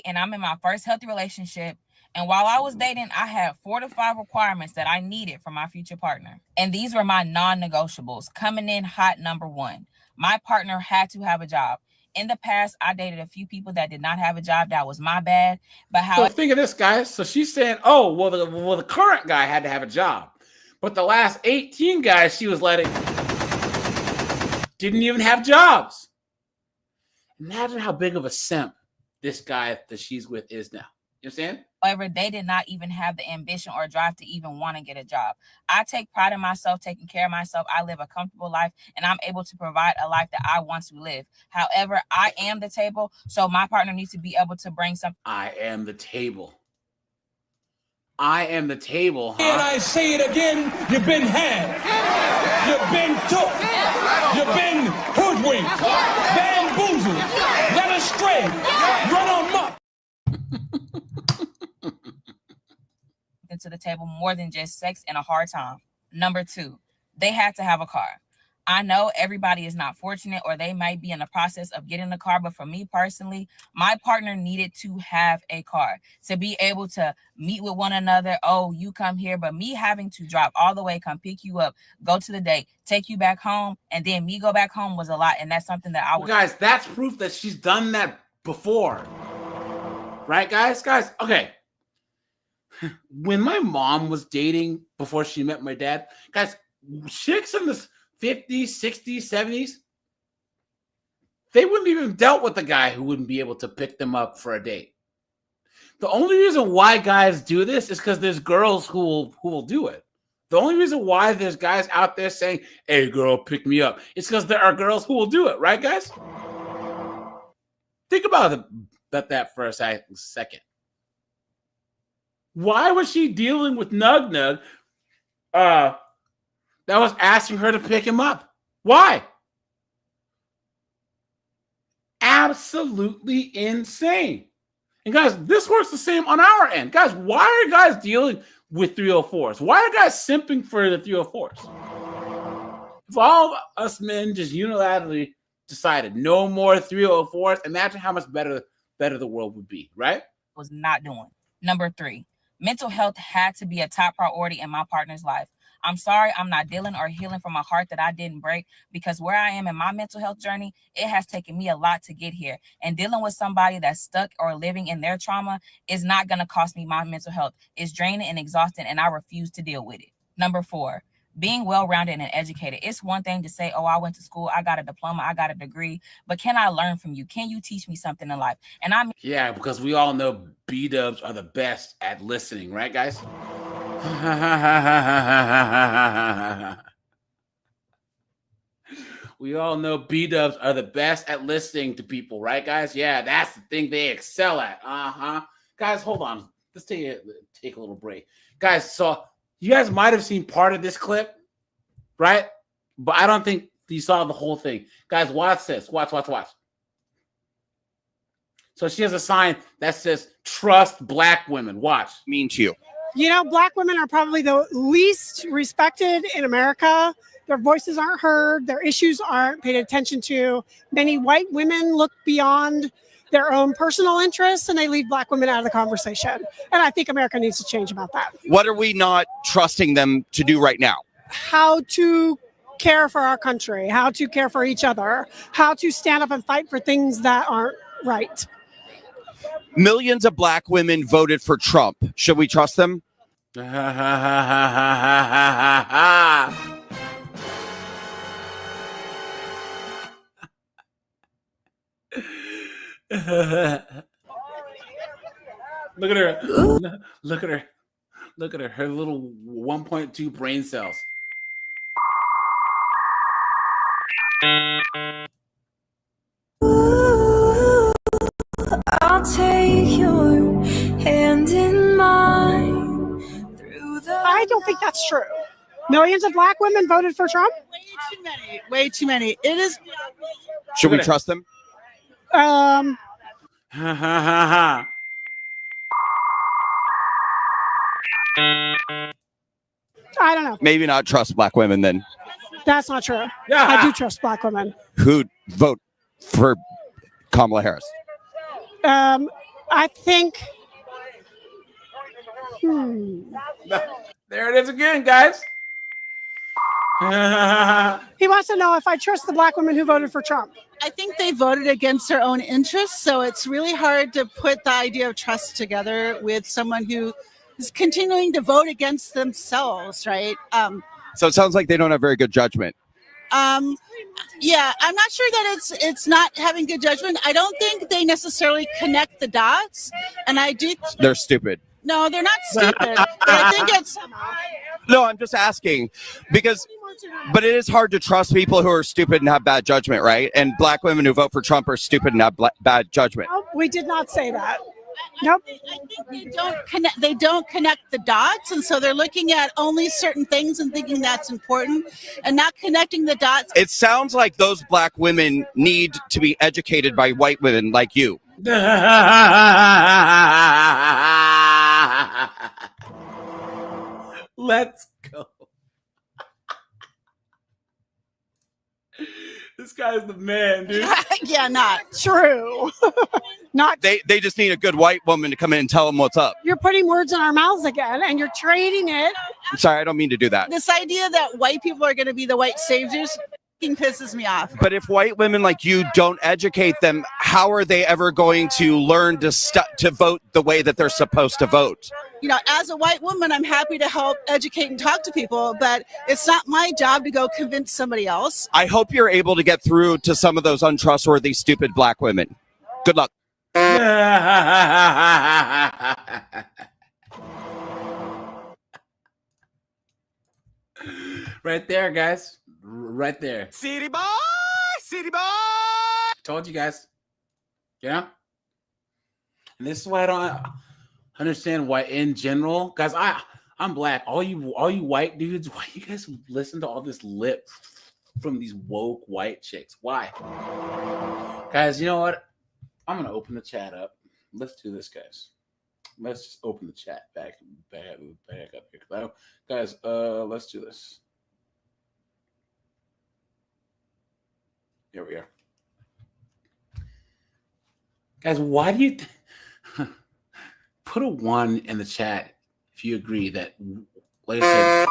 And I'm in my first healthy relationship. And while I was dating, I had 4 to 5 requirements that I needed from my future partner. And these were my non-negotiables. Coming in hot, number 1. My partner had to have a job. In the past, I dated a few people that did not have a job. That was my bad. But So think of this, guys. So she's saying, oh, well, the current guy had to have a job. But the last 18 guys she was letting didn't even have jobs. Imagine how big of a simp this guy that she's with is now. You know what I'm saying? However, they did not even have the ambition or drive to even want to get a job. I take pride in myself, taking care of myself. I live a comfortable life, and I'm able to provide a life that I want to live. However, I am the table, so my partner needs to be able to bring something. I am the table. I am the table, huh? And I say it again, you've been had. You've been took. You've been hoodwinked, bamboozled, led astray, run amok. To the table more than just sex and a hard time. Number 2, they had to have a car. I know everybody is not fortunate or they might be in the process of getting a car, but for me personally, my partner needed to have a car to be able to meet with one another. Oh, you come here, but me having to drive all the way, come pick you up, go to the date, take you back home, and then me go back home was a lot. And that's something that I would. Guys, that's proof that she's done that before. Right, guys? Guys, okay. When my mom was dating before she met my dad, guys, chicks in the 50s, 60s, 70s, they wouldn't even dealt with a guy who wouldn't be able to pick them up for a date. The only reason why guys do this is because there's girls who will do it. The only reason why there's guys out there saying, hey, girl, pick me up, it's because there are girls who will do it. Right, guys? Think about that for a second. Why was she dealing with Nug Nug that was asking her to pick him up? Why? Absolutely insane. And guys, this works the same on our end. Guys, why are guys dealing with 304s? Why are guys simping for the 304s? If all of us men just unilaterally decided no more 304s, imagine how much better the world would be, right? Was not doing. Number 3. Mental health had to be a top priority in my partner's life. I'm sorry I'm not dealing or healing from a heart that I didn't break, because where I am in my mental health journey, it has taken me a lot to get here. And dealing with somebody that's stuck or living in their trauma is not going to cost me my mental health. It's draining and exhausting, and I refuse to deal with it. Number 4, being well-rounded and educated. It's one thing to say, oh, I went to school, I got a diploma, I got a degree, but can I learn from you? Can you teach me something in life? And yeah, because we all know B-dubs are the best at listening, right, guys? We all know B-dubs are the best at listening to people, right, guys? Yeah, that's the thing they excel at. Guys, hold on. Let's take a little break. Guys, so you guys might have seen part of this clip, right? But I don't think you saw the whole thing. Guys, watch this. Watch. So she has a sign that says, trust black women. Watch. Mean to you. You know, black women are probably the least respected in America. Their voices aren't heard. Their issues aren't paid attention to. Many white women look beyond their own personal interests and they leave Black women out of the conversation. And I think America needs to change about that. What are we not trusting them to do right now? How to care for our country, how to care for each other, how to stand up and fight for things that aren't right. Millions of Black women voted for Trump. Should we trust them? Look at her. Look at her. Look at her. Her little 1.2 brain cells. I'll take your hand in mine through the I don't think that's true. Millions of Black women voted for Trump? Way too many. Way too many. It is. Should we trust them? Ha ha ha ha. I don't know. Maybe not trust Black women then. That's not true. I do trust Black women. Who'd vote for Kamala Harris? I think. There it is again, guys. He wants to know if I trust the Black women who voted for Trump. I think they voted against their own interests, so it's really hard to put the idea of trust together with someone who is continuing to vote against themselves, right? So it sounds like they don't have very good judgment. Yeah, I'm not sure that it's not having good judgment. I don't think they necessarily connect the dots, and I do. They're stupid. No, they're not stupid. But I think it's. No, I'm just asking because, but it is hard to trust people who are stupid and have bad judgment, right? And Black women who vote for Trump are stupid and have bad judgment. Oh, we did not say that. Nope. I think they don't connect. They don't connect the dots, and so they're looking at only certain things and thinking that's important, and not connecting the dots. It sounds like those Black women need to be educated by white women like you. Let's go. This guy's the man, dude. Yeah, not true. Not. They just need a good white woman to come in and tell them what's up. You're putting words in our mouths again, and you're trading it. I'm sorry, I don't mean to do that. This idea that white people are going to be the white saviors pisses me off. But if white women like you don't educate them, how are they ever going to learn to vote the way that they're supposed to vote? You know, as a white woman, I'm happy to help educate and talk to people, but it's not my job to go convince somebody else. I hope you're able to get through to some of those untrustworthy, stupid Black women. Good luck. Right there, guys. Right there. City boy, city boy. Told you guys. Yeah. And this is why I don't understand why, in general, guys. I'm Black. All you white dudes, why you guys listen to all this lip from these woke white chicks? Why, guys? You know what? I'm gonna open the chat up. Let's do this, guys. Let's just open the chat back up here, guys. Let's do this. Here we are. Guys, why do you put a 1 in the chat if you agree that, like I said,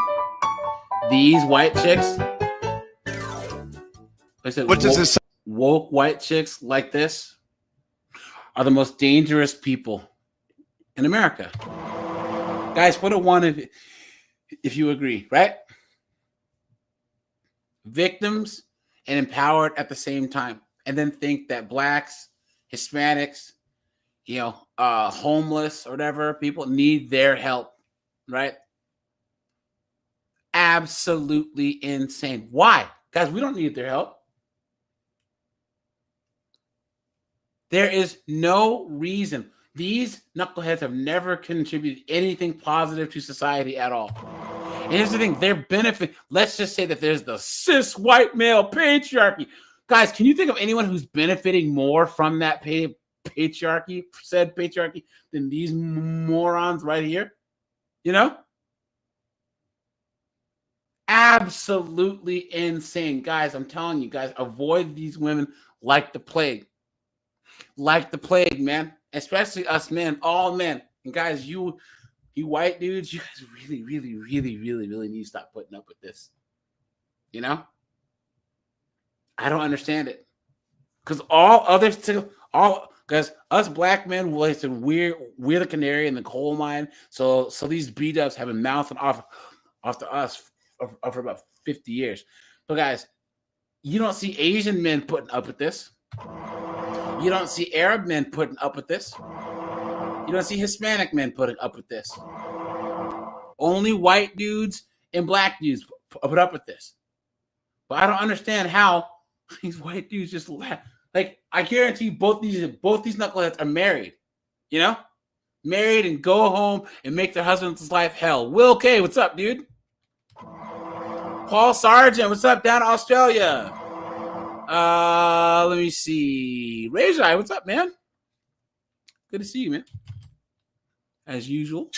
these white chicks, like I said, what does this? Woke white chicks like this are the most dangerous people in America. Guys, put a 1 if you agree, right? Victims and empowered at the same time, and then think that Blacks, Hispanics, homeless or whatever people need their help, right? Absolutely insane. Why? Guys, we don't need their help. There is no reason. These knuckleheads have never contributed anything positive to society at all. And here's the thing, they're benefiting. Let's just say that there's the cis white male patriarchy. Guys, can you think of anyone who's benefiting more from that patriarchy, than these morons right here? You know? absolutely insane. Guys, I'm telling you guys, avoid these women like the plague. Like the plague, man. Especially us men, all men. And guys, you white dudes, you guys really, really, really, really, really need to stop putting up with this. You know? I don't understand it. Because guys, us black men, we're the canary in the coal mine. So these B-dubs have been mouthing off to us for about 50 years. But guys, you don't see Asian men putting up with this. You don't see Arab men putting up with this. You don't see Hispanic men putting up with this. Only white dudes and black dudes put up with this. But I don't understand how these white dudes just laugh. Like, I guarantee both these knuckleheads are married. You know? Married and go home and make their husband's life hell. Will K, what's up, dude? Paul Sargent, what's up down in Australia? Let me see. Rajai, what's up, man? Good to see you, man. As usual.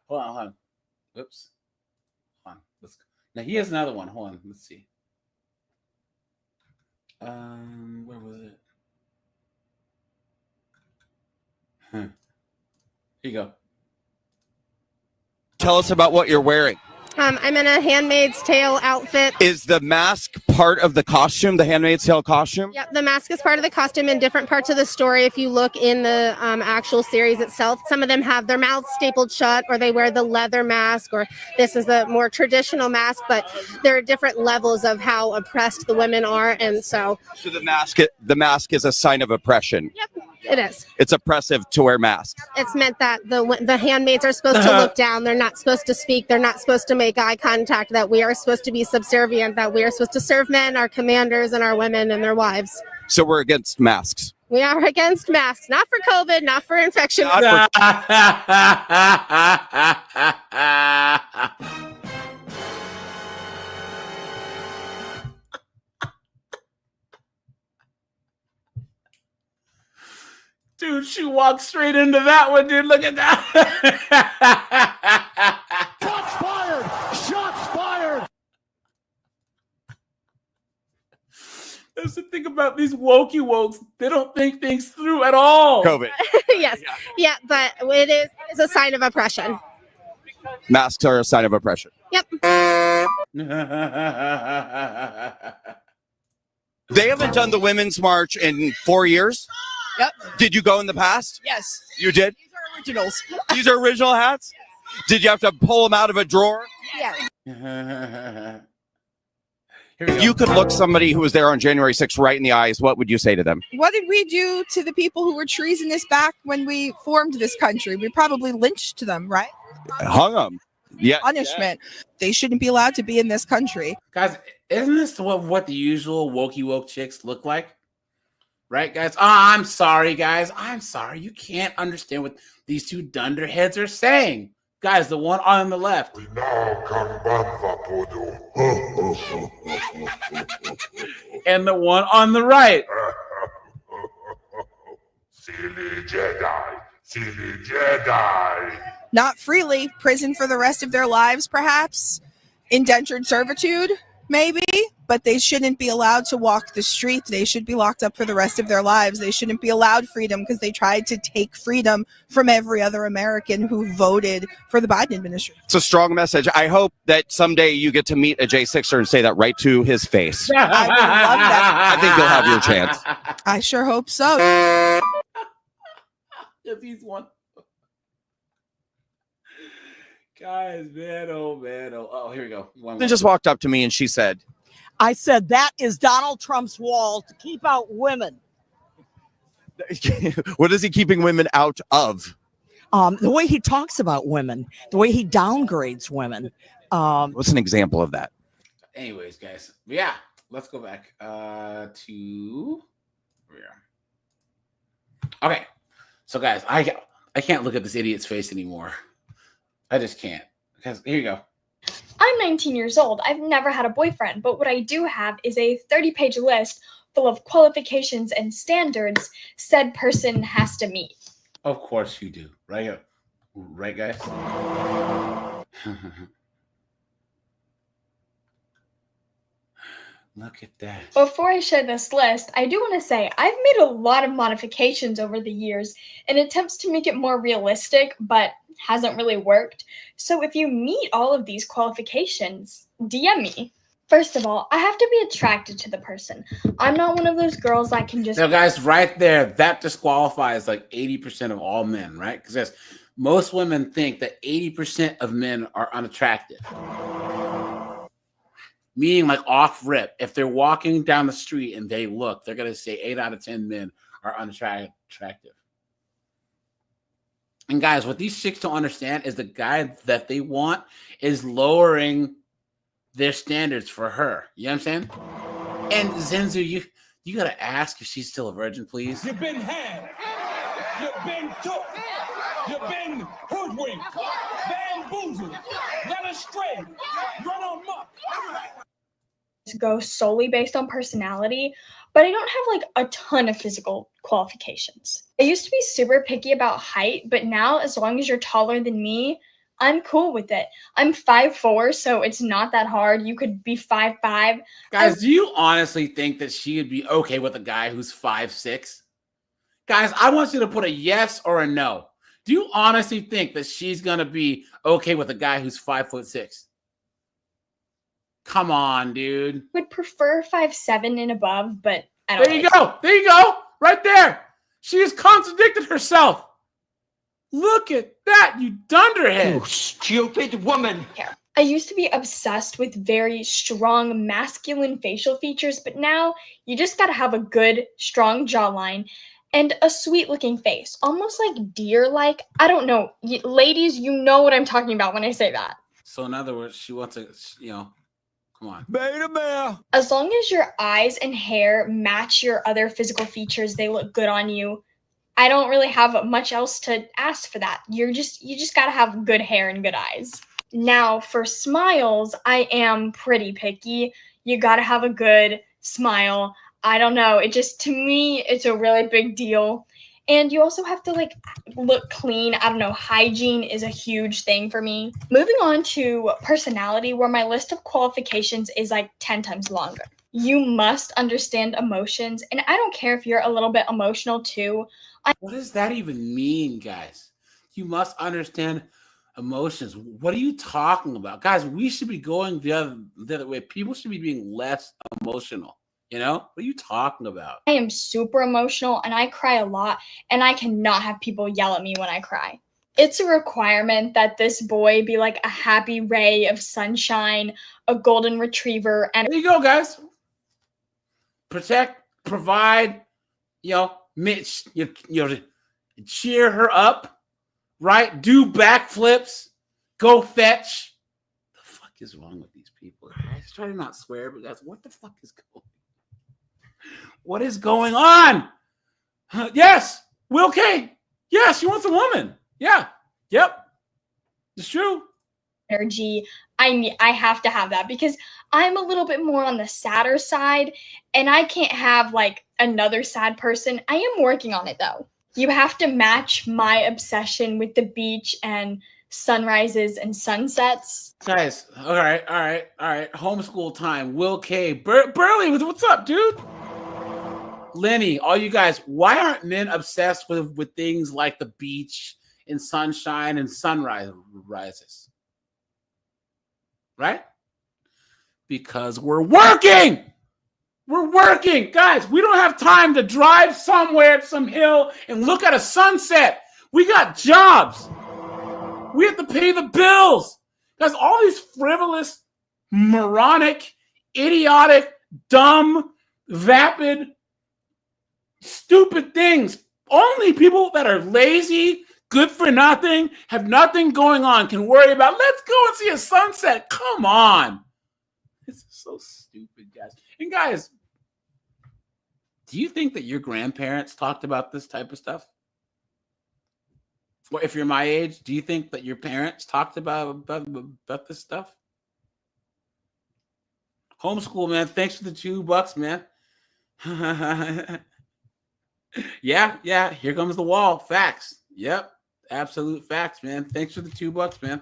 Hold on. Whoops. Hold on. Let's go. Now he has another one. Hold on. Let's see. Where was it? Here you go. Tell us about what you're wearing. I'm in a Handmaid's Tale outfit. Is the mask part of the costume, the Handmaid's Tale costume? Yep, the mask is part of the costume in different parts of the story. If you look in the actual series itself, some of them have their mouths stapled shut, or they wear the leather mask, or this is a more traditional mask, but there are different levels of how oppressed the women are, and so the mask is a sign of oppression. Yep, it is. It's oppressive to wear masks. It's meant that the handmaids are supposed to look down. They're not supposed to speak. They're not supposed to make eye contact. That we are supposed to be subservient. That we are supposed to serve men, our commanders, and our women and their wives. So we're against masks. We are against masks, not for COVID, not for infection. Dude, she walked straight into that one, dude. Look at that. Shots fired! Shots fired! That's the thing about these wokey wokes. They don't think things through at all. COVID. Yes. Yeah, but it's a sign of oppression. Masks are a sign of oppression. Yep. They haven't done the Women's March in 4 years? Yep. Did you go in the past? Yes. You did? These are originals. These are original hats? Did you have to pull them out of a drawer? Yes. If you could look somebody who was there on January 6th right in the eyes, what would you say to them? What did we do to the people who were treason us back when we formed this country? We probably lynched them, right? Hung them. Yeah. Punishment. They shouldn't be allowed to be in this country. Guys, isn't this what the usual wokey woke chicks look like? Right, guys? Oh, I'm sorry, guys. I'm sorry. You can't understand what these two dunderheads are saying. Guys, the one on the left. And the one on the right. Silly Jedi. Silly Jedi. Not freely. Prison for the rest of their lives, perhaps. Indentured servitude, maybe. But they shouldn't be allowed to walk the streets. They should be locked up for the rest of their lives. They shouldn't be allowed freedom because they tried to take freedom from every other American who voted for the Biden administration. It's a strong message. I hope that someday you get to meet a J6er and say that right to his face. I would love that. I think you'll have your chance. I sure hope so. If he's one. Guys, man, oh, man. Oh, here we go. They just walked up to me and she said, I said that is Donald Trump's wall to keep out women. What is he keeping women out of? The way he talks about women, the way he downgrades women. What's an example of that? Anyways, guys, yeah, let's go back to okay. So, guys, I can't look at this idiot's face anymore. I just can't. Because here you go. I'm 19 years old. I've never had a boyfriend, but what I do have is a 30-page list full of qualifications and standards said person has to meet. Of course you do, right? Right, guys? Look at that. Before I share this list, I do want to say I've made a lot of modifications over the years in attempts to make it more realistic, but hasn't really worked. So if you meet all of these qualifications, DM me. First of all, I have to be attracted to the person. I'm not one of those girls that can just... Now, guys, right there, that disqualifies like 80% of all men, right? Because most women think that 80% of men are unattractive. Meaning, like off rip, if they're walking down the street and they look, they're going to say 8 out of 10 men are unattractive. And guys, what these chicks don't understand is the guy that they want is lowering their standards for her. You know what I'm saying? And Zenzu, you got to ask if she's still a virgin, please. You've been had. You've been took. You've been hoodwinked. Bamboozled. Led astray. Run amok. Go solely based on personality, but I don't have like a ton of physical qualifications. I used to be super picky about height, but now as long as you're taller than me, I'm cool with it. I'm 5'4", so it's not that hard. You could be 5'5". Guys, do you honestly think that she would be okay with a guy who's 5'6"? Guys, I want you to put a yes or a no. Do you honestly think that she's going to be okay with a guy who's 5'6"? Come on, dude. Would prefer 5'7" and above, but I don't. There you go. There you go. Right there. She has contradicted herself. Look at that, you dunderhead. You stupid woman. I used to be obsessed with very strong masculine facial features, but now you just gotta have a good, strong jawline and a sweet-looking face, almost like deer-like. I don't know. Ladies, you know what I'm talking about when I say that. So in other words, she wants to, come on. Beta male. As long as your eyes and hair match your other physical features, they look good on you. I don't really have much else to ask for that. You just gotta have good hair and good eyes. Now, for smiles, I am pretty picky. You gotta have a good smile. I don't know. To me, it's a really big deal. And you also have to look clean. I don't know. Hygiene is a huge thing for me. Moving on to personality, where my list of qualifications is 10 times longer. You must understand emotions. And I don't care if you're a little bit emotional too. What does that even mean, guys? You must understand emotions. What are you talking about? Guys, we should be going the other way. People should be being less emotional. What are you talking about? I am super emotional and I cry a lot, and I cannot have people yell at me when I cry. It's a requirement that this boy be like a happy ray of sunshine, a golden retriever, and there you go, guys. Protect, provide, Mitch, cheer her up, right? Do backflips, go fetch. What the fuck is wrong with these people? Guys, try to not swear, but guys, what the fuck is going on? What is going on? Yes, Will K. Yeah, she wants a woman. Yeah, yep, it's true. Energy. I have to have that because I'm a little bit more on the sadder side, and I can't have another sad person. I am working on it though. You have to match my obsession with the beach and sunrises and sunsets. Guys, all right. Homeschool time. Will K. Burley, what's up, dude? Lenny, all you guys, why aren't men obsessed with things like the beach and sunshine and sunrises? Right? Because we're working. We're working. Guys, we don't have time to drive somewhere to some hill and look at a sunset. We got jobs. We have to pay the bills. Guys, all these frivolous, moronic, idiotic, dumb, vapid, stupid things. Only people that are lazy, good for nothing, have nothing going on can worry about, let's go and see a sunset. Come on. This is so stupid, guys. And guys, do you think that your grandparents talked about this type of stuff? Or if you're my age, do you think that your parents talked about this stuff? Homeschool, man. Thanks for the $2, man. Yeah. Here comes the wall. Facts. Yep. Absolute facts, man. Thanks for the $2, man.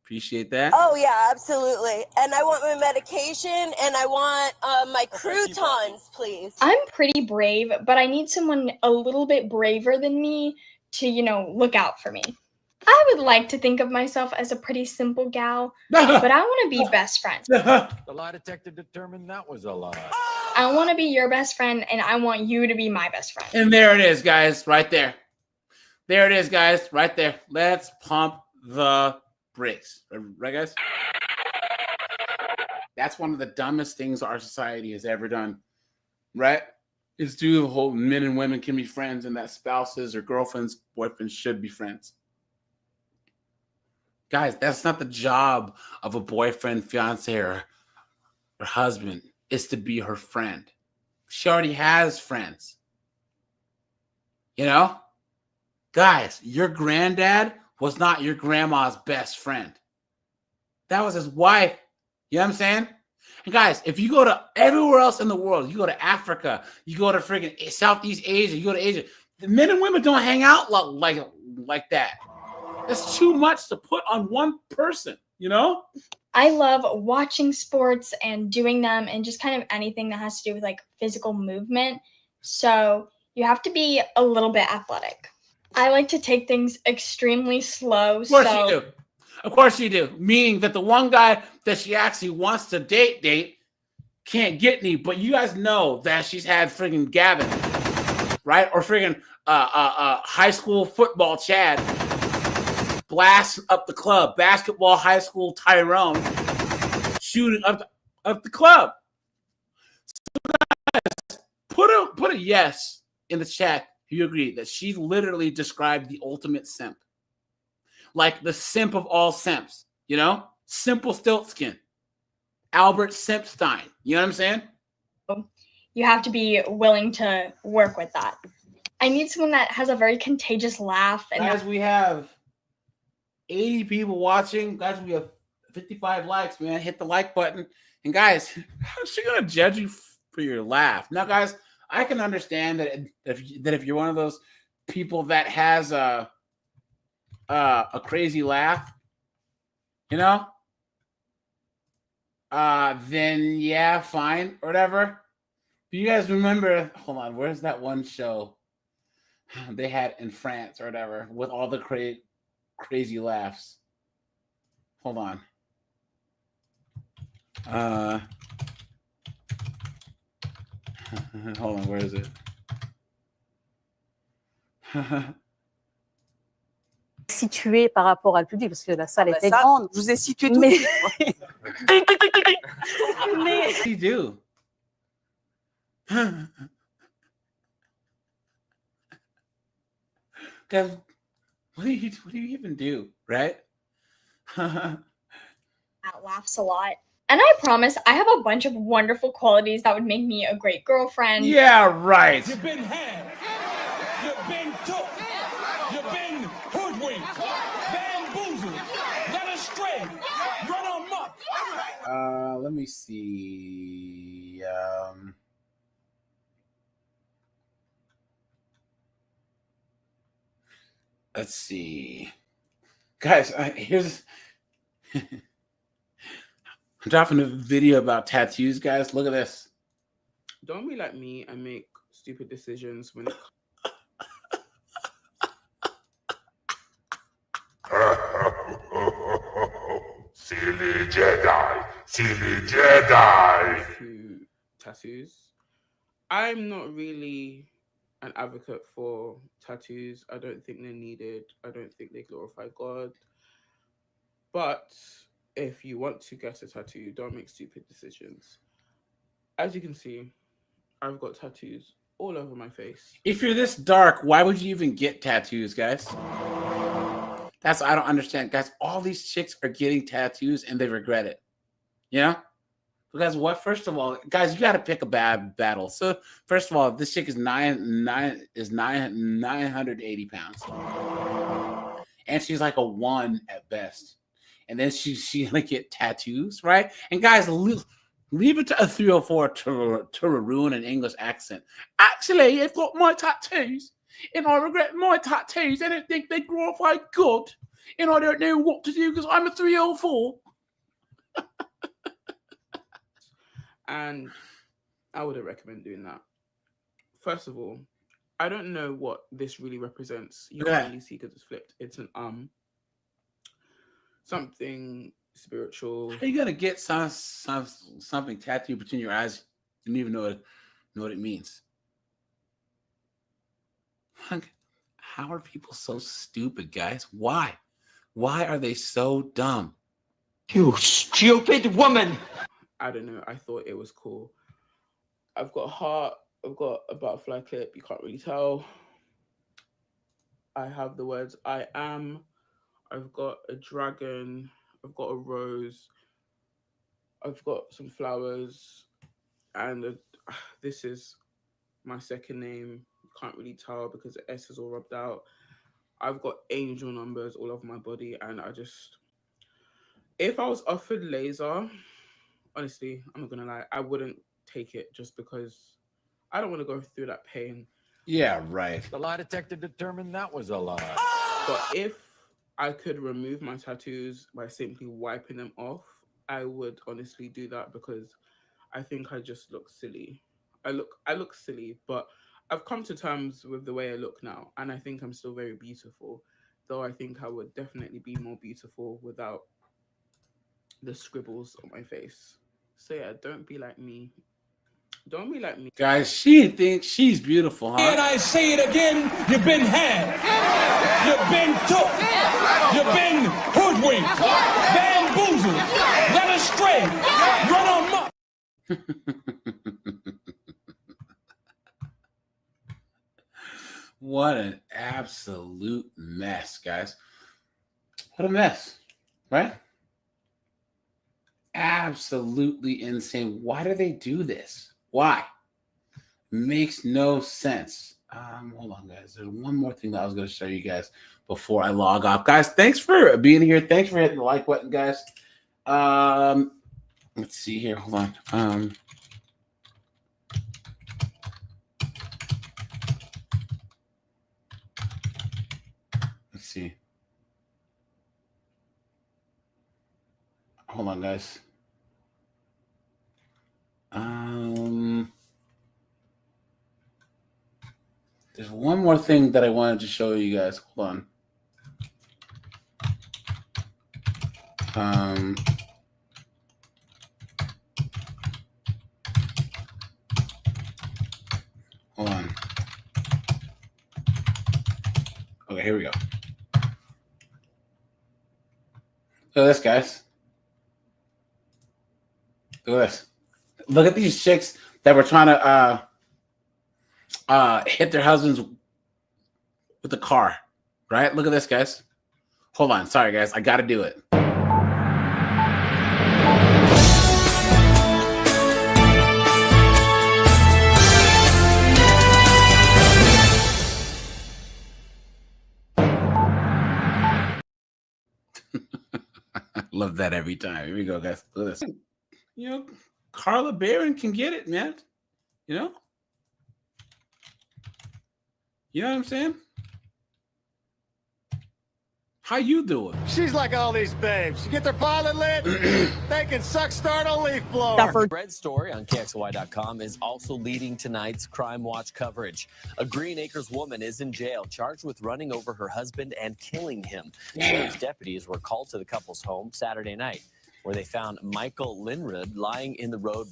Appreciate that. Oh yeah, absolutely. And I want my medication and I want my croutons, please. I'm pretty brave, but I need someone a little bit braver than me to, look out for me. I would like to think of myself as a pretty simple gal, but I want to be best friends. The lie detector determined that was a lie. I want to be your best friend, and I want you to be my best friend. And there it is, guys, right there. There it is, guys, right there. Let's pump the brakes. Right, guys? That's one of the dumbest things our society has ever done, right? Is do the whole men and women can be friends and that spouses or girlfriends, boyfriends should be friends. Guys, that's not the job of a boyfriend, fiance, or husband. It's to be her friend. She already has friends. You know? Guys, your granddad was not your grandma's best friend. That was his wife. You know what I'm saying? And guys, if you go to everywhere else in the world, you go to Africa, you go to freaking Southeast Asia, you go to Asia, the men and women don't hang out like that. That's too much to put on one person, you know? I love watching sports and doing them and just kind of anything that has to do with like physical movement. So you have to be a little bit athletic. I like to take things extremely slow. Of course you do. Of course you do. Meaning that the one guy that she actually wants to date can't get any, but you guys know that she's had friggin' Gavin, right? Or friggin' high school football Chad blast up the club, basketball high school Tyrone shooting up the club. So guys, put a yes in the chat if you agree that she literally described the ultimate simp. Like the simp of all simps, you know? Simple Stiltskin. Albert Simpstein. You know what I'm saying? You have to be willing to work with that. I need someone that has a very contagious laugh. And guys, we have 80 people watching. Guys, we have 55 likes, man. Hit the like button. And guys, how's she gonna judge you for your laugh? Now, guys, I can understand that if you're one of those people that has a crazy laugh, you know, then yeah, fine, or whatever. But you guys remember, hold on, where's that one show they had in France or whatever with all the crazy laughs? Hold on. Hold on, where is it? Situé par rapport à le public parce que la salle était grande. Je vous ai situé tout. Mais What do you do? Guys, what do you even do, right? that laughs a lot. And I promise I have a bunch of wonderful qualities that would make me a great girlfriend. Yeah, right. You've been had. You've been took. You've been hoodwinked. Bamboozled. Led astray. Run amok. Let me see. Let's see. Guys, here's I'm dropping a video about tattoos, guys. Look at this. Don't be like me and make stupid decisions when it Silly Jedi! Silly Jedi! to tattoos. I'm not really an advocate for tattoos. I don't think they're needed. I don't think they glorify God. But if you want to get a tattoo, don't make stupid decisions. As you can see, I've got tattoos all over my face. If you're this dark, why would you even get tattoos, guys? That's I don't understand, guys. All these chicks are getting tattoos and they regret it. You know? Because what? First of all, guys, you got to pick a bad battle. So first of all, this chick is 980 pounds, and she's like a 1 at best. And then she gonna get tattoos, right? And guys, leave it to a 304 to ruin an English accent. Actually, I've got my tattoos And I regret my tattoos. I don't think they glorify God. And I don't know what to do because I'm a 304. And I wouldn't recommend doing that. First of all, I don't know what this really represents. You can't really see because it's flipped. It's an something spiritual. How you gonna get something tattooed between your eyes? You don't even know what it means. How are people so stupid, guys? Why? Why are they so dumb? You stupid woman! I don't know. I thought it was cool. I've got a heart. I've got a butterfly clip. You can't really tell. I have the words I am. I've got a dragon. I've got a rose. I've got some flowers. And this is my second name. You can't really tell because the S is all rubbed out. I've got angel numbers all over my body. And if I was offered laser, honestly, I'm not going to lie, I wouldn't take it just because I don't want to go through that pain. Yeah, right. The lie detector determined that was a lie. But if I could remove my tattoos by simply wiping them off, I would honestly do that because I think I just look silly. I look silly, but I've come to terms with the way I look now, and I think I'm still very beautiful. Though I think I would definitely be more beautiful without the scribbles on my face. So yeah, don't be like me. Don't be like me. Guys, she thinks she's beautiful, huh? And I say it again, you've been had. You've been took. You've been hoodwinked. Bamboozled. Led astray. Run on muck. What an absolute mess, guys. What a mess, right? Absolutely insane. Why do they do this? Why? Makes no sense. Hold on, guys. There's one more thing that I was going to show you guys before I log off. Guys, thanks for being here. Thanks for hitting the like button, guys. Let's see here. Hold on. Let's see. Hold on, guys. There's one more thing that I wanted to show you guys. Hold on. Hold on. Okay, here we go. Look at this, guys. Look at this. Look at these chicks that were trying to hit their husbands with the car, right? Look at this, guys. Hold on. Sorry, guys. I got to do it. Love that every time. Here we go, guys. Look at this. You know, Carla Barron can get it, man. You know? You know what I'm saying? How you doing? She's like all these babes. You get their pilot lit, they can suck start a leaf blower. Bread story on KXLY.com is also leading tonight's Crime Watch coverage. A Green Acres woman is in jail, charged with running over her husband and killing him. Sheriff's deputies were called to the couple's home Saturday night, where they found Michael Linrud lying in the road,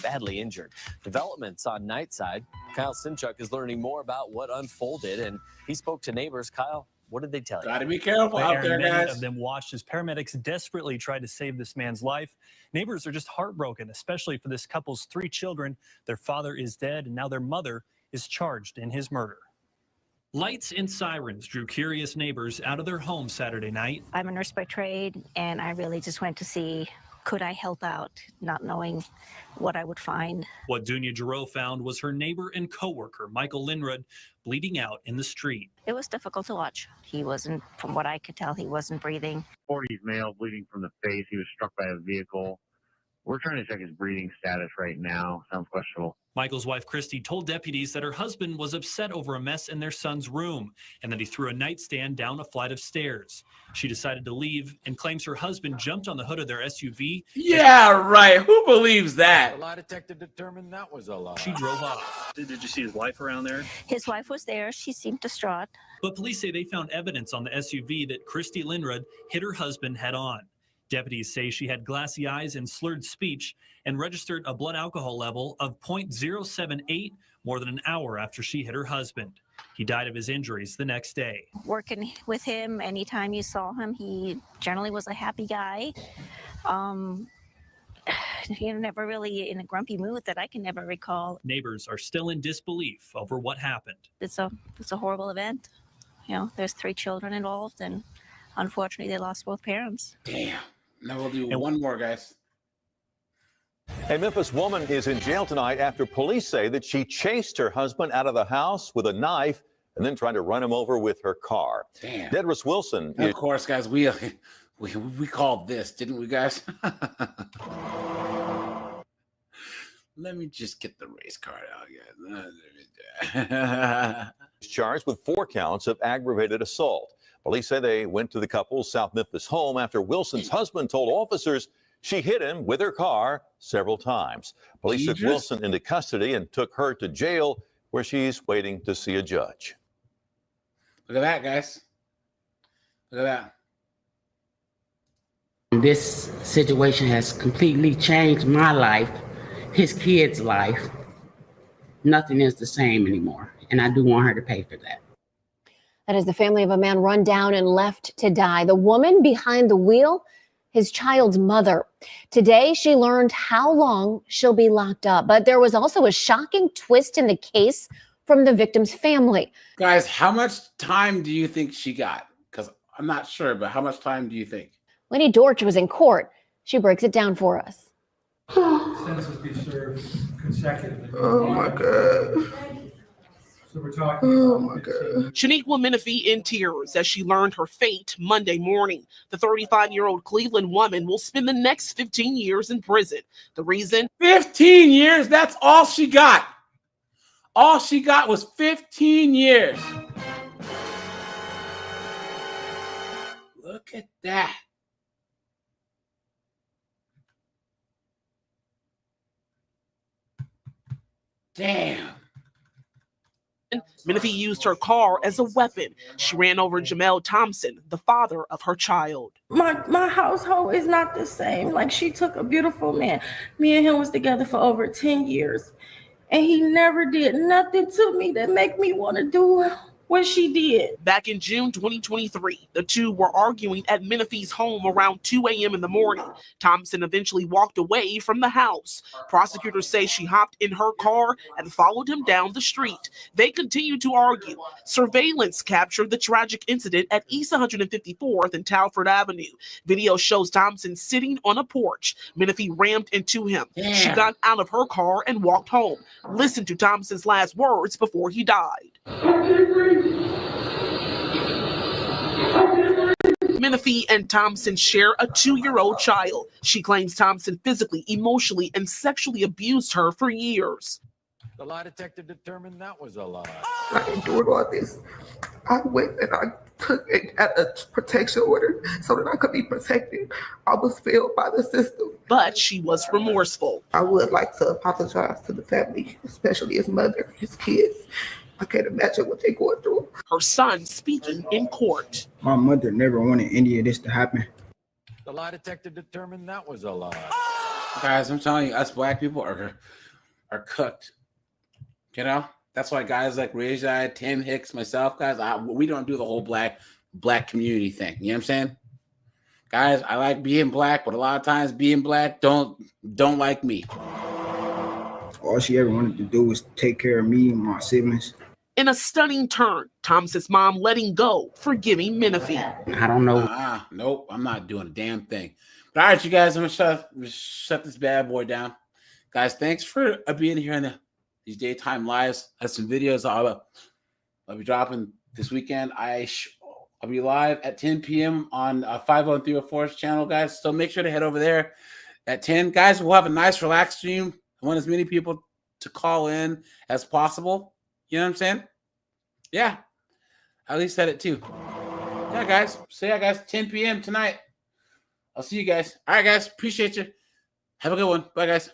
badly injured. Developments on Nightside. Kyle Simchuk is learning more about what unfolded, and he spoke to neighbors. Kyle, what did they tell you? Gotta be careful out there, many guys. of them watched as paramedics desperately tried to save this man's life. Neighbors are just heartbroken, especially for this couple's 3 children. Their father is dead, and now their mother is charged in his murder. Lights and sirens drew curious neighbors out of their home Saturday night. I'm a nurse by trade, and I really just went to see, could I help out, not knowing what I would find. What Dunya Giroux found was her neighbor and coworker, Michael Linrud, bleeding out in the street. It was difficult to watch. He wasn't, from what I could tell, he wasn't breathing. 40s male, bleeding from the face. He was struck by a vehicle. We're trying to check his breeding status right now. Sounds questionable. Michael's wife, Christy, told deputies that her husband was upset over a mess in their son's room and that he threw a nightstand down a flight of stairs. She decided to leave and claims her husband jumped on the hood of their SUV. Yeah, right. Who believes that? The lie detector determined that was a lie. She drove off. Did you see his wife around there? His wife was there. She seemed distraught. But police say they found evidence on the SUV that Christy Lindrud hit her husband head on. Deputies say she had glassy eyes and slurred speech and registered a blood alcohol level of 0.078 more than an hour after she hit her husband. He died of his injuries the next day. Working with him, anytime you saw him, he generally was a happy guy. Never really in a grumpy mood that I can never recall. Neighbors are still in disbelief over what happened. It's a horrible event. There's 3 children involved, and unfortunately, they lost both parents. Damn. Now we'll do one more, guys. A Memphis woman is in jail tonight after police say that she chased her husband out of the house with a knife and then tried to run him over with her car. Damn. Dedris Wilson. And of course, guys, we called this, didn't we, guys? Let me just get the race card out, guys. Charged with 4 counts of aggravated assault. Police say they went to the couple's South Memphis home after Wilson's husband told officers she hit him with her car several times. Police took Wilson into custody and took her to jail, where she's waiting to see a judge. Look at that, guys. Look at that. This situation has completely changed my life, his kid's life. Nothing is the same anymore, and I do want her to pay for that. That is the family of a man run down and left to die. The woman behind the wheel, his child's mother. Today, she learned how long she'll be locked up. But there was also a shocking twist in the case from the victim's family. Guys, how much time do you think she got? Because I'm not sure, but how much time do you think? Lady Dorch was in court. She breaks it down for us. Sentences be served consecutively. Oh, my God. So we're talking Shaniqua Menifee in tears as she learned her fate Monday morning. The 35-year-old Cleveland woman will spend the next 15 years in prison. The reason? 15 years? That's all she got. All she got was 15 years. Look at that. Damn. Menifee used her car as a weapon. She ran over Jamel Thompson, the father of her child. My household is not the same. Like, she took a beautiful man. Me and him was together for over 10 years. And he never did nothing to me that make me want to do what she did. Back in June 2023, the two were arguing at Menifee's home around 2 a.m. in the morning. Thompson eventually walked away from the house. Prosecutors say she hopped in her car and followed him down the street. They continued to argue. Surveillance captured the tragic incident at East 154th and Talford Avenue. Video shows Thompson sitting on a porch. Menifee rammed into him. Damn. She got out of her car and walked home. Listen to Thompson's last words before he died. Menifee and Thompson share a 2-year-old child. She claims Thompson physically, emotionally, and sexually abused her for years. The lie detector determined that was a lie. I endured all this. I went and I took it at a protection order so that I could be protected. I was failed by the system. But she was remorseful. I would like to apologize to the family, especially his mother, his kids. I can't imagine what they're going through. Her son speaking in court. My mother never wanted any of this to happen. The lie detector determined that was a lie. Guys, I'm telling you, us black people are cooked. You know? That's why guys like Rajai, Tim Hicks, myself, guys, we don't do the whole black community thing. You know what I'm saying? Guys, I like being black, but a lot of times being black don't like me. All she ever wanted to do was take care of me and my siblings. In a stunning turn, Thompson's mom letting go, forgiving Menifee. I don't know. Nope, I'm not doing a damn thing. But all right, you guys, I'm gonna shut this bad boy down. Guys, thanks for being here in these daytime lives. I have some videos I'll be dropping this weekend. I'll be live at 10 p.m. on 50304's channel, guys. So make sure to head over there at 10. Guys, we'll have a nice relaxed stream. I want as many people to call in as possible. You know what I'm saying? Yeah. At least said it too. Yeah, guys. So yeah, guys, 10 p.m. tonight. I'll see you guys. All right, guys. Appreciate you. Have a good one. Bye, guys.